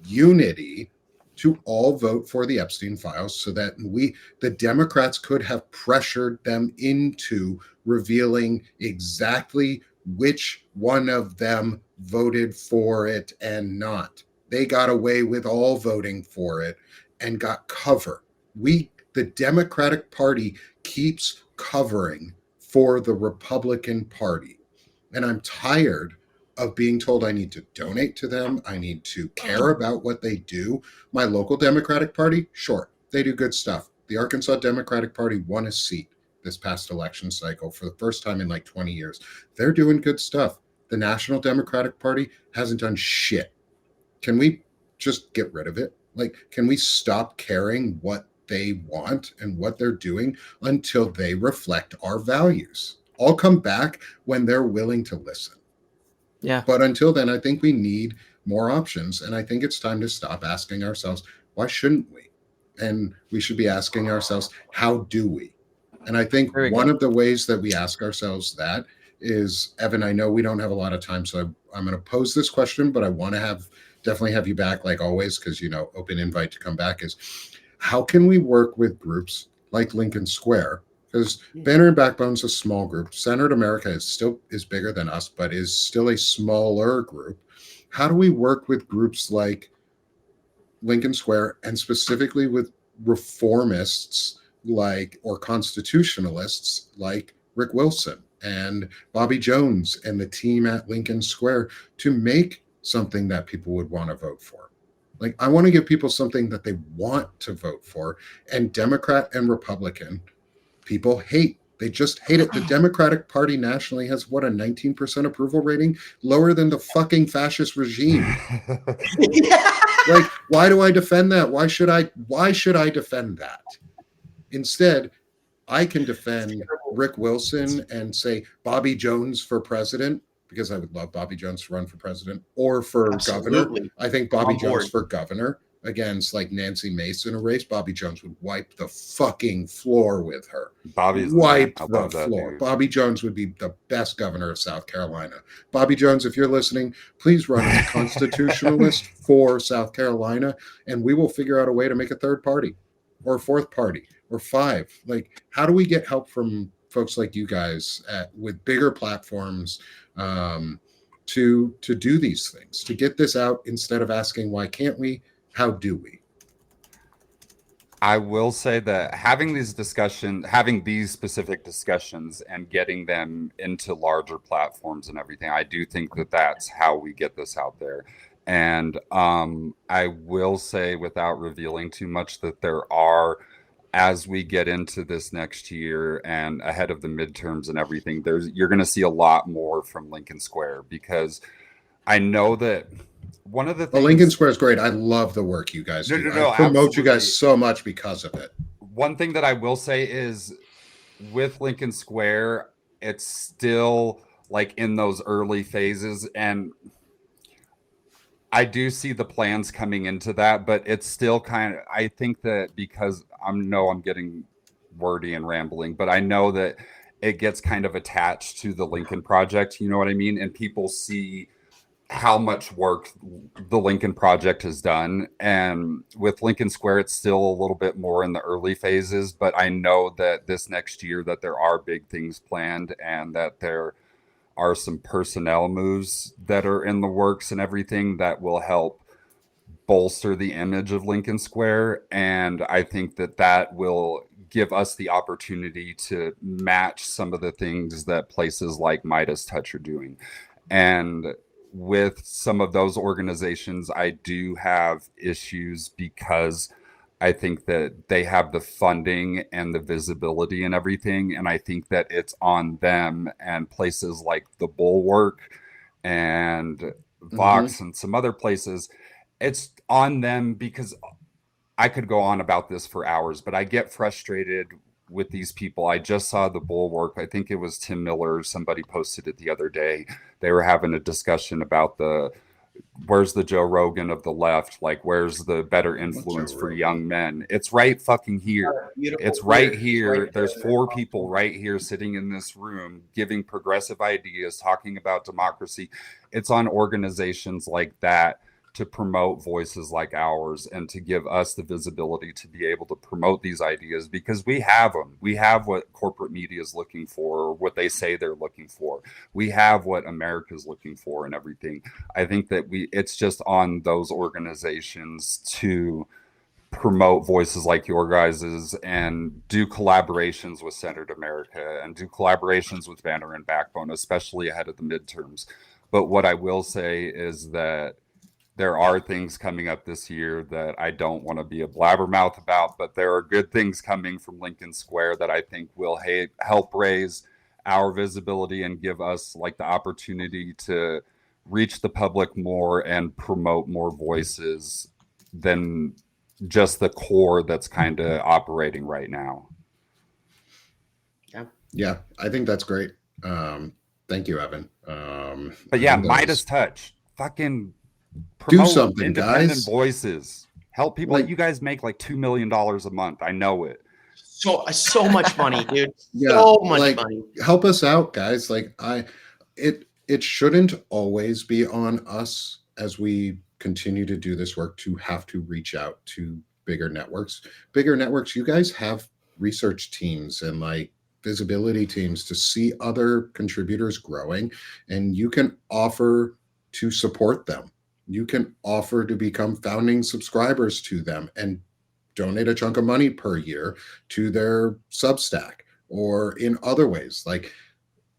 unity to all vote for the Epstein files, so that the Democrats could have pressured them into revealing exactly which one of them voted for it and not. They got away with all voting for it and got cover. The Democratic Party keeps covering for the Republican Party. And I'm tired of being told I need to donate to them. I need to care about what they do. My local Democratic Party, sure, they do good stuff. The Arkansas Democratic Party won a seat this past election cycle for the first time in like 20 years. They're doing good stuff. The National Democratic Party hasn't done shit. Can we just get rid of it? Like, can we stop caring what they want and what they're doing until they reflect our values? I'll come back when they're willing to listen. Yeah. But until then, I think we need more options. And I think it's time to stop asking ourselves, why shouldn't we? And we should be asking ourselves, how do we? And I think one of the ways that we ask ourselves that is, Evan, I know we don't have a lot of time, so I'm going to pose this question, but I want to definitely have you back like always, because, open invite to come back, is how can we work with groups like Lincoln Square? Because Banner and Backbone's a small group. Centered America is bigger than us, but is still a smaller group. How do we work with groups like Lincoln Square, and specifically with reformists or constitutionalists like Rick Wilson and Bobby Jones and the team at Lincoln Square to make something that people would want to vote for? Like, I want to give people something that they want to vote for. And Democrat and Republican people hate. They just hate it. The Democratic Party nationally has, what, a 19% approval rating? Lower than the fucking fascist regime. Like, why do I defend that? Why should I defend that? Instead, I can defend Rick Wilson and say Bobby Jones for president, because I would love Bobby Jones to run for president, or for governor. I think Bobby Jones for governor against like Nancy Mason race, Bobby Jones would wipe the fucking floor with her. Wipe the floor. Bobby Jones would be the best governor of South Carolina. Bobby Jones, if you're listening, please run as a constitutionalist for South Carolina, and we will figure out a way to make a third party or a fourth party or five. Like, how do we get help from folks like you guys with bigger platforms to do these things, to get this out instead of asking why can't we? How do we? I will say that having these specific discussions and getting them into larger platforms and everything, I do think that that's how we get this out there. And I will say, without revealing too much, that there are, as we get into this next year and ahead of the midterms and everything, you're going to see a lot more from Lincoln Square, because I know that one of the things... Lincoln Square is great. I love the work you guys do. I promote you guys so much because of it. One thing that I will say is, with Lincoln Square, it's still like in those early phases, and I do see the plans coming into that, but it's still kind of, I think that, because I'm getting wordy and rambling, but I know that it gets kind of attached to the Lincoln Project, you know what I mean? And people see how much work the Lincoln Project has done. And with Lincoln Square, it's still a little bit more in the early phases, but I know that this next year that there are big things planned, and that there are some personnel moves that are in the works and everything that will help bolster the image of Lincoln Square. And I think that will give us the opportunity to match some of the things that places like Midas Touch are doing. And with some of those organizations, I do have issues, because I think that they have the funding and the visibility and everything. And I think that it's on them, and places like the Bulwark and Vox and some other places, it's on them, because I could go on about this for hours, but I get frustrated with these people. I just saw the Bulwark. I think it was Tim Miller. Somebody posted it the other day. They were having a discussion about where's the Joe Rogan of the left? Like, where's the better influence for young men? It's right fucking here. It's right here. There's 4 people right here sitting in this room giving progressive ideas, talking about democracy. It's on organizations like that to promote voices like ours, and to give us the visibility to be able to promote these ideas, because we have them. We have what corporate media is looking for, or what they say they're looking for. We have what America's looking for and everything. I think that it's just on those organizations to promote voices like your guys's, and do collaborations with Centered America, and do collaborations with Banner and Backbone, especially ahead of the midterms. But what I will say is that there are things coming up this year that I don't want to be a blabbermouth about, but there are good things coming from Lincoln Square that I think will help raise our visibility and give us like the opportunity to reach the public more and promote more voices than just the core that's kind of operating right now. Yeah, I think that's great. Thank you, Evan. But I yeah, think that Midas was touch. Fucking do promote something, independent guys. voices. Help people. Like, You guys make like $2 million a month. I know it. So much money, dude. yeah, So much like money. help us out, guys. Like it shouldn't always be on us as we continue to do this work to have to reach out to bigger networks. Bigger networks, you guys have research teams and like visibility teams to see other contributors growing, and you can offer to support them. You can offer to become founding subscribers to them and donate a chunk of money per year to their Substack or in other ways. Like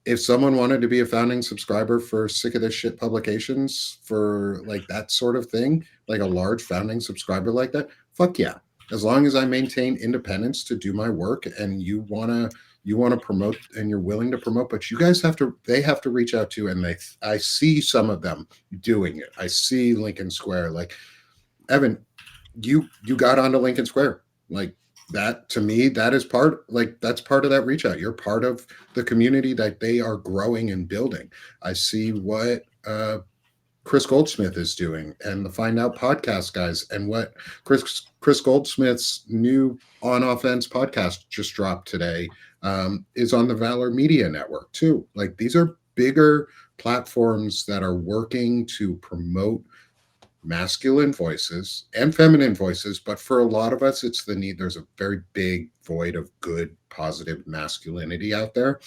if someone wanted to be a founding subscriber for Sick of This Shit Publications, for like that sort of thing, like a large founding subscriber like that, fuck yeah. As long as I maintain independence to do my work and you want to promote and you're willing to promote, but you guys they have to reach out to, and I see some of them doing it. I see Lincoln Square. Like Evan, you got onto Lincoln Square. Like that, to me, that's part of that reach out. You're part of the community that they are growing and building. I see what Chris Goldsmith is doing and the Find Out podcast guys, and what Chris Goldsmith's new On Offense podcast just dropped today is on the Valor Media Network too. Like these are bigger platforms that are working to promote masculine voices and feminine voices, but for a lot of us it's the need. There's a very big void of good positive masculinity out there,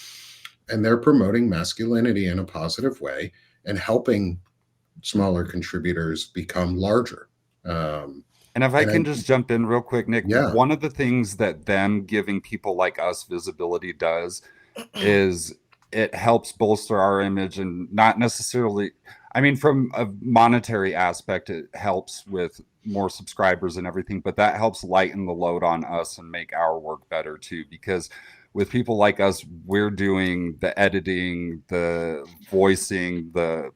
and they're promoting masculinity in a positive way and helping smaller contributors become larger. And if I can just jump in real quick, Nick, yeah, one of the things that them giving people like us visibility does is it helps bolster our image, and not necessarily, I mean, from a monetary aspect, it helps with more subscribers and everything, but that helps lighten the load on us and make our work better too. Because with people like us, we're doing the editing, the voicing, the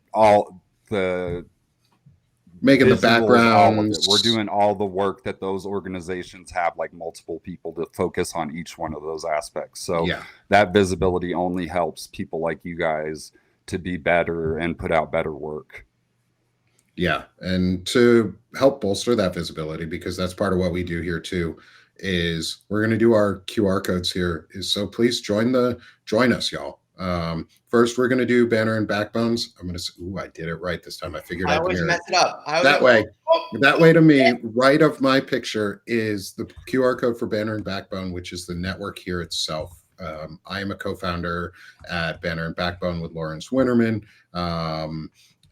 making the visuals, all of it. backgrounds. We're doing all the work that those organizations have, like multiple people to focus on each one of those aspects. So yeah, that visibility only helps people like you guys to be better and put out better work. Yeah, and to help bolster that visibility, because that's part of what we do here too, is we're going to do our QR codes here. Is so please join us, y'all. First, we're going to do Banner and Backbones. I'm going to. Ooh, I did it right this time. I figured I out the always mirror. mess it up. That way to me, right of my picture is the QR code for Banner and Backbone, which is the network here itself. I am a co-founder at Banner and Backbone with Lawrence Winterman.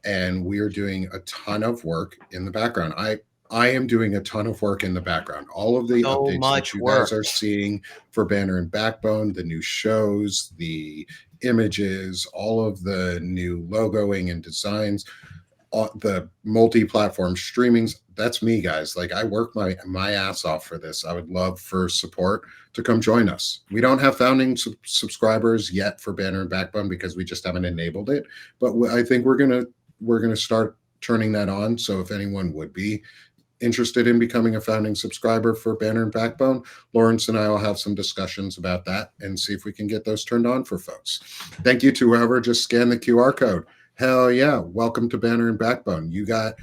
And we are doing a ton of work in the background. I am doing a ton of work in the background. All of the updates that you guys are seeing for Banner and Backbone, the new shows, the images, all of the new logoing and designs, the multi-platform streamings, that's me, guys. Like I work my ass off for this. I would love for support to come join us. We don't have founding subscribers yet for Banner and Backbone because we just haven't enabled it, but I think we're gonna start turning that on. So if anyone would be interested in becoming a founding subscriber for Banner and Backbone, Lawrence and I will have some discussions about that and see if we can get those turned on for folks. Thank you to whoever just scanned the QR code. Hell yeah. Welcome to Banner and Backbone. You got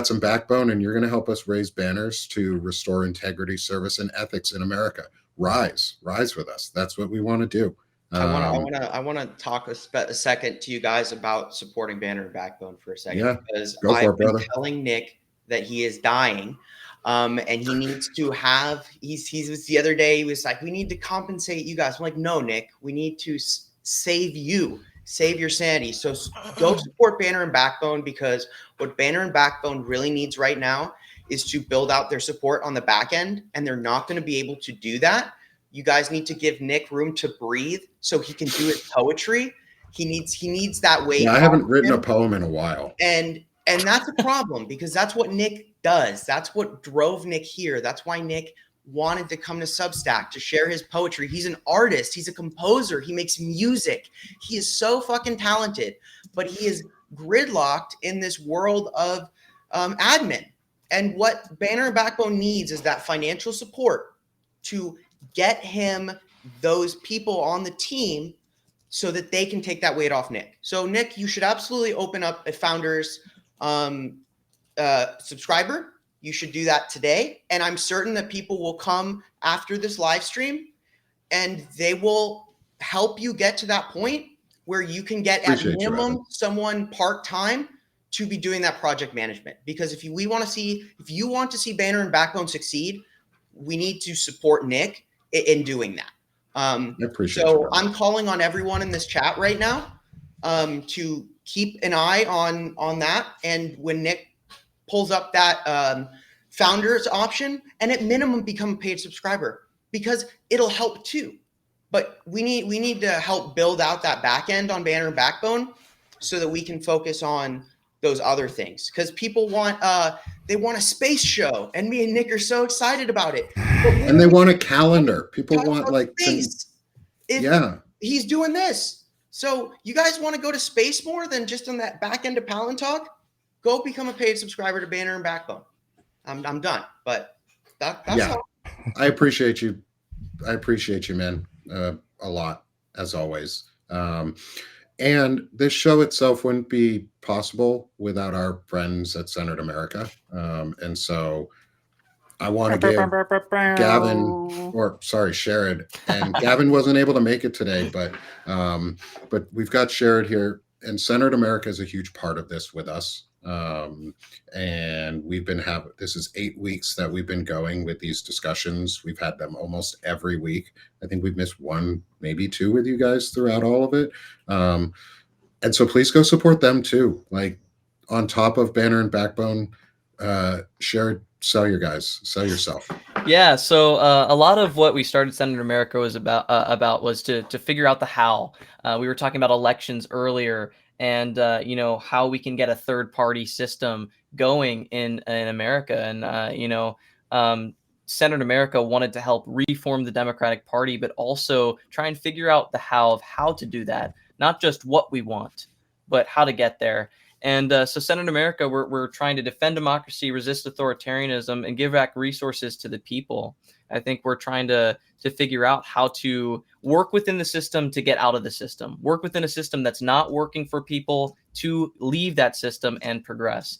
some backbone, and you're going to help us raise banners to restore integrity, service, and ethics in America. Rise with us. That's what we want to do. I want to talk a second to you guys about supporting Banner and Backbone for a second. Yeah, because go for I've it, been brother. telling Nick that he is dying, and he needs to have. He was the other day. He was like, "We need to compensate you guys." I'm like, "No, Nick. We need to save you, save your sanity." So go support Banner and Backbone, because what Banner and Backbone really needs right now is to build out their support on the back end, and they're not going to be able to do that. You guys need to give Nick room to breathe so he can do his poetry. He needs that weight. Yeah, I haven't written a poem in a while. And that's a problem, because that's what Nick does. That's what drove Nick here. That's why Nick wanted to come to Substack to share his poetry. He's an artist. He's a composer. He makes music. He is so fucking talented, but he is gridlocked in this world of admin. And what Banner and Backbone needs is that financial support to get him those people on the team so that they can take that weight off Nick. So Nick, you should absolutely open up a founder's subscriber. You should do that today. And I'm certain that people will come after this live stream and they will help you get to that point where you can get at minimum someone part-time to be doing that project management. Because if you want to see Banner and Backbone succeed, we need to support Nick in doing that. I appreciate so I'm calling on everyone in this chat right now to keep an eye on that. And when Nick pulls up that founders option, and at minimum become a paid subscriber, because it'll help too. But we need to help build out that back end on Banner and Backbone so that we can focus on those other things. Because people want they want a space show, and me and Nick are so excited about it. And they want a calendar. People want like space. He's doing this. So you guys want to go to space more than just on that back end of Palin Talk? Go become a paid subscriber to Banner and Backbone. I'm done. But that's all. I appreciate you. I appreciate you, man, a lot, as always. And this show itself wouldn't be possible without our friends at Centered America. And so I want to give Gavin, Sherrod. And Gavin wasn't able to make it today, but we've got Sherrod here. And Centered America is a huge part of this with us. And we've been this is 8 weeks that we've been going with these discussions. We've had them almost every week. I think we've missed 1, maybe 2 with you guys throughout all of it. And so please go support them too. Like on top of Banner and Backbone, Sherrod, sell yourself. Yeah. So a lot of what we started Centered America was about was to figure out the how. We were talking about elections earlier, and how we can get a third party system going in America. And Centered America wanted to help reform the Democratic Party, but also try and figure out the how to do that. Not just what we want, but how to get there. And so Centered America, we're trying to defend democracy, resist authoritarianism, and give back resources to the people. I think we're trying to figure out how to work within the system to get out of the system, work within a system that's not working for people to leave that system and progress,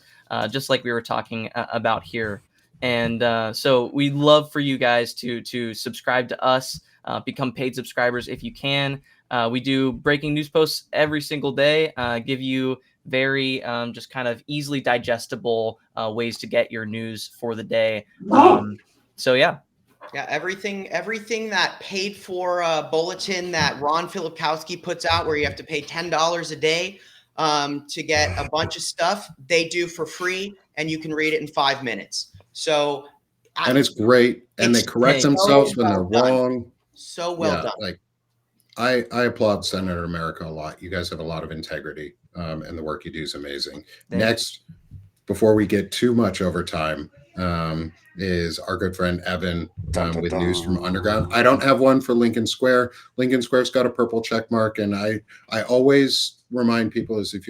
just like we were talking about here. And so we'd love for you guys to subscribe to us, become paid subscribers if you can. We do breaking news posts every single day, give you very just kind of easily digestible ways to get your news for the day. So yeah. Yeah, everything that paid for bulletin that Ron Filipkowski puts out, where you have to pay $10 a day to get a bunch of stuff, they do for free, and you can read it in 5 minutes. So, and it's great, and they correct themselves when they're wrong. So well done. Like I applaud Senator America a lot. You guys have a lot of integrity, and the work you do is amazing. Next, before we get too much over time, is our good friend Evan with news from Underground. I don't have one for Lincoln Square. Lincoln Square's got a purple check mark, and I always remind people is if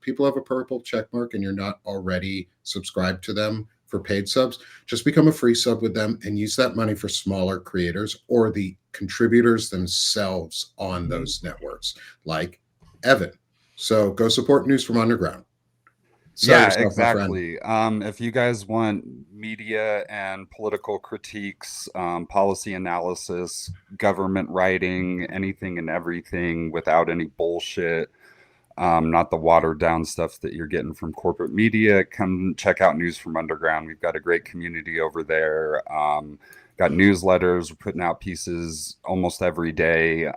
people have a purple check mark and you're not already subscribed to them for paid subs, just become a free sub with them and use that money for smaller creators or the contributors themselves on those networks, like Evan. So go support News from Underground. Yeah, exactly. If you guys want media and political critiques, policy analysis, government writing, anything and everything without any bullshit, not the watered down stuff that you're getting from corporate media, come check out News from Underground. We've got a great community over there. Got newsletters, we're putting out pieces almost every day.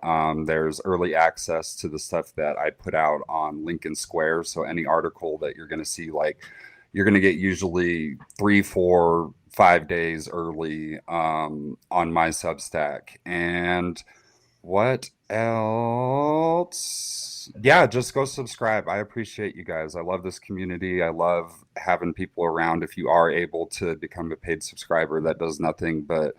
There's early access to the stuff that I put out on Lincoln Square. So any article that you're going to see, like you're going to get usually 3, 4, 5 days early on my Substack. And what else? Yeah, just go subscribe. I appreciate you guys. I love this community. I love having people around. If you are able to become a paid subscriber, that does nothing but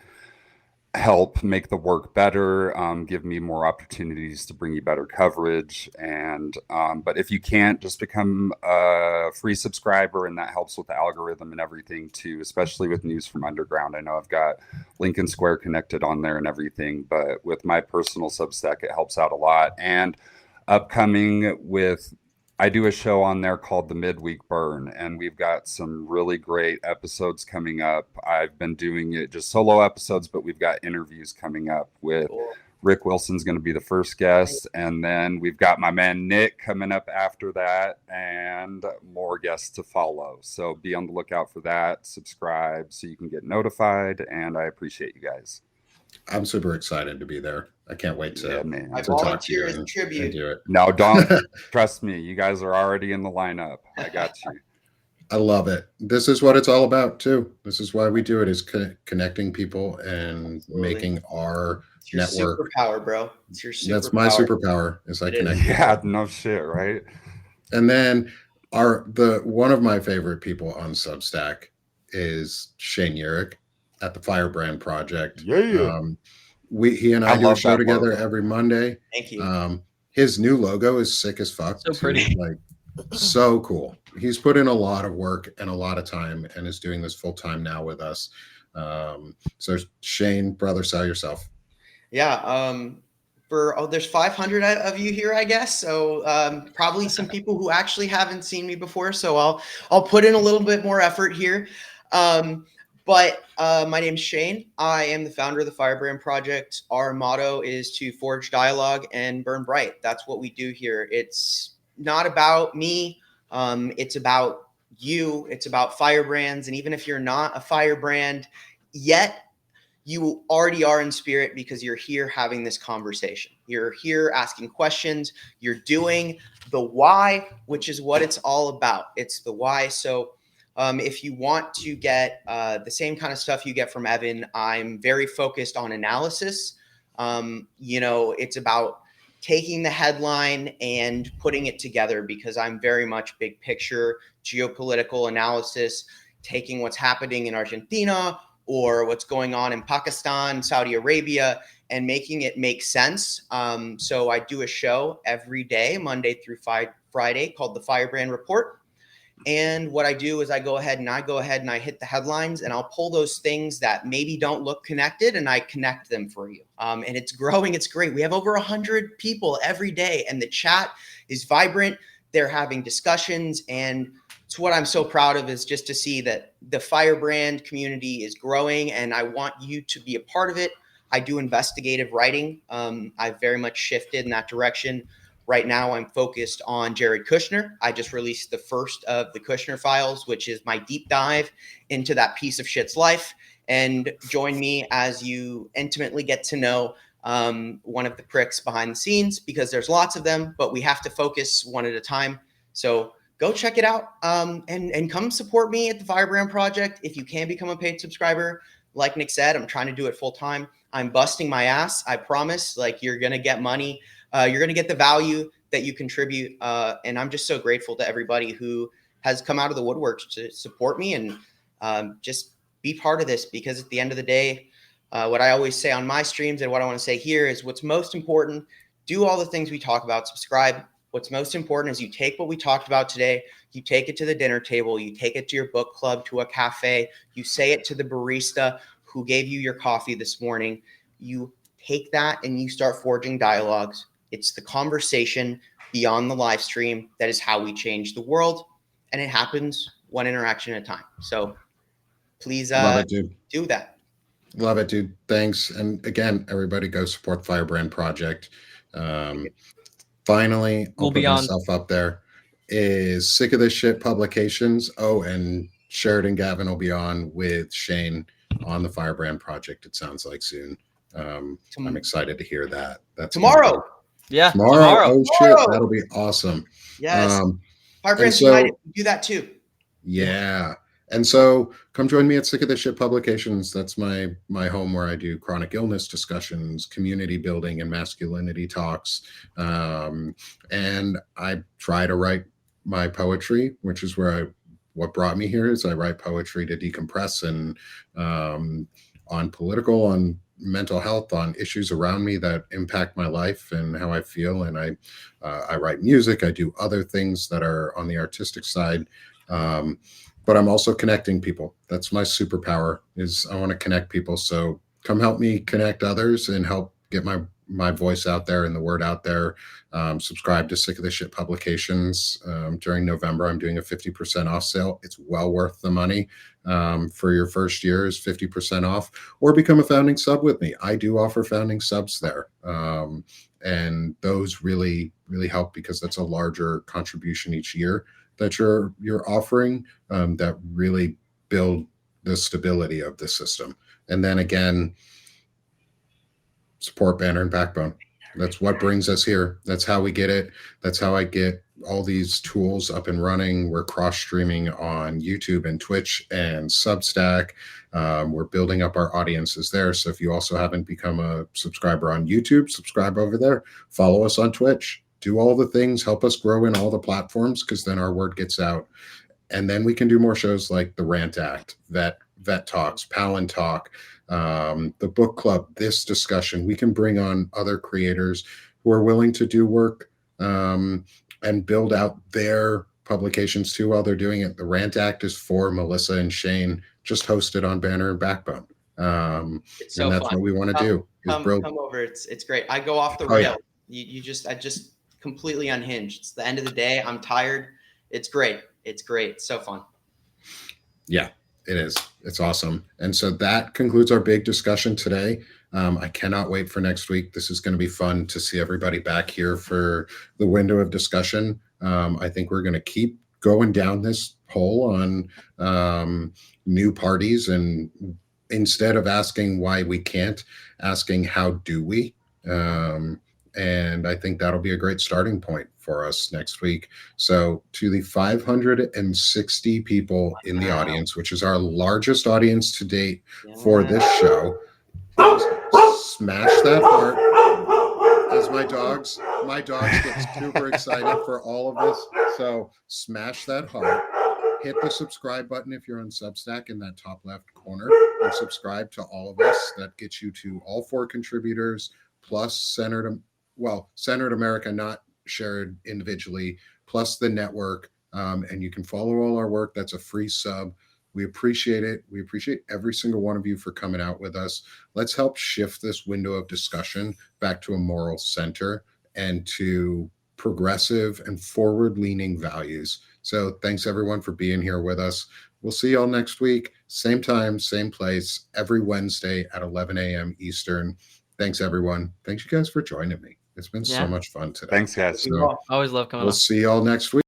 help make the work better, give me more opportunities to bring you better coverage. And but if you can't, just become a free subscriber, and that helps with the algorithm and everything too, especially with News from Underground. I know I've got Lincoln Square connected on there and everything, but with my personal Substack, it helps out a lot. And upcoming with I do a show on there called The Midweek Burn, and we've got some really great episodes coming up. I've been doing it just solo episodes, but we've got interviews coming up with Rick Wilson's going to be the first guest, and then we've got my man Nick coming up after that, and more guests to follow. So be on the lookout for that. Subscribe so you can get notified, and I appreciate you guys. I'm super excited to be there. I can't wait to, I to talk to you volunteer as and tribute. do it. No, don't. Trust me. You guys are already in the lineup. I got you. I love it. This is what it's all about too. This is why we do it, is connecting people and making our It's your network. superpower, bro. It's your superpower. That's my superpower, is I connect people. Yeah, no shit, right? And then one of my favorite people on Substack is Shane Urich at the Firebrand Project. Yeah. He and I do a love show that together logo. every Monday. Thank you. His new logo is sick as fuck. So too. pretty. Like, so cool. He's put in a lot of work and a lot of time and is doing this full time now with us. So Shane, brother, sell yourself. Yeah. There's 500 of you here, I guess. So probably some people who actually haven't seen me before. So I'll put in a little bit more effort here. But my name's Shane. I am the founder of the Firebrand Project. Our motto is to forge dialogue and burn bright. That's what we do here. It's not about me. It's about you. It's about firebrands. And even if you're not a firebrand yet, you already are in spirit because you're here having this conversation. You're here asking questions. You're doing the why, which is what it's all about. It's the why. So if you want to get the same kind of stuff you get from Evan, I'm very focused on analysis. It's about taking the headline and putting it together because I'm very much big picture geopolitical analysis, taking what's happening in Argentina or what's going on in Pakistan, Saudi Arabia, and making it make sense. So I do a show every day, Monday through Friday, called the Firebrand Report. And what I do is I go ahead and I hit the headlines, and I'll pull those things that maybe don't look connected, and I connect them for you. And it's growing. It's great. We have over 100 people every day, and the chat is vibrant. They're having discussions, and it's what I'm so proud of is just to see that the Firebrand community is growing, and I want you to be a part of it. I do investigative writing. I've very much shifted in that direction. Right now, I'm focused on Jared Kushner. I just released the first of the Kushner files, which is my deep dive into that piece of shit's life. And join me as you intimately get to know one of the pricks behind the scenes, because there's lots of them, but we have to focus one at a time. So go check it out and come support me at the Firebrand Project. If you can become a paid subscriber, like Nick said, I'm trying to do it full time. I'm busting my ass. I promise. Like, you're going to get money. You're going to get the value that you contribute. And I'm just so grateful to everybody who has come out of the woodworks to support me and just be part of this, because at the end of the day, what I always say on my streams and what I want to say here is what's most important, do all the things we talk about, subscribe. What's most important is you take what we talked about today, you take it to the dinner table, you take it to your book club, to a cafe, you say it to the barista who gave you your coffee this morning. You take that and you start forging dialogues. It's the conversation beyond the live stream that is how we change the world. And it happens one interaction at a time. So please Love it, dude. do that. Love it, dude. Thanks. And again, everybody go support Firebrand Project. Finally, I'll put myself up there. Is Sick of This Shit Publications. Oh, and Sheridan Gavin will be on with Shane on the Firebrand Project, it sounds like soon. I'm excited to hear that. That's tomorrow. Yeah, tomorrow. Oh, shit. That'll be awesome. Yes. Firebrands United, do that too. Yeah. And so come join me at Sick of This Shit Publications. That's my home, where I do chronic illness discussions, community building, and masculinity talks. And I try to write my poetry, which is what brought me here is I write poetry to decompress and on political, on mental health on issues around me that impact my life and how I feel. And I write music. I do other things that are on the artistic side. But I'm also connecting people. That's my superpower, is I want to connect people. So come help me connect others and help get my voice out there and the word out there. Subscribe to Sick of the Shit publications. During November, I'm doing a 50% off sale. It's well worth the money. For your first year is 50% off, or become a founding sub with me. I do offer founding subs there. And those really, really help, because that's a larger contribution each year that you're offering, that really build the stability of the system. And then again, support Banner and Backbone. That's what brings us here. That's how we get it. That's how I get all these tools up and running. We're cross streaming on YouTube and Twitch and Substack. We're building up our audiences there. So if you also haven't become a subscriber on YouTube, subscribe over there. Follow us on Twitch. Do all the things. Help us grow in all the platforms, because then our word gets out. And then we can do more shows like the Rant Act, Vet Talks, Palin Talk, the book club, this discussion. We can bring on other creators who are willing to do work and build out their publications too while they're doing it. The Rant Act is for Melissa and Shane, just hosted on Banner and Backbone. It's so and that's fun. what we want to do. Come over. It's great. I go off the rail. Yeah. I just completely unhinged. It's the end of the day. I'm tired. It's great. It's great. It's so fun. Yeah, it is. It's awesome. And so that concludes our big discussion today. I cannot wait for next week. This is going to be fun to see everybody back here for the window of discussion. I think we're going to keep going down this hole on new parties, and instead of asking why we can't, asking how do we. And I think that'll be a great starting point for us next week. So to the 560 people in the audience, which is our largest audience to date for this show, smash that heart. As my dogs get super excited for all of this. So smash that heart. Hit the subscribe button if you're on Substack in that top left corner, and subscribe to all of us. That gets you to all 4 contributors, plus Centered America, not shared individually, plus the network. And you can follow all our work. That's a free sub. We appreciate it. We appreciate every single one of you for coming out with us. Let's help shift this window of discussion back to a moral center and to progressive and forward-leaning values. So thanks everyone for being here with us. We'll see y'all next week. Same time, same place, every Wednesday at 11 a.m. Eastern. Thanks everyone. Thanks you guys for joining me. It's been so much fun today. Thanks guys. So Always love coming on. We'll see y'all next week.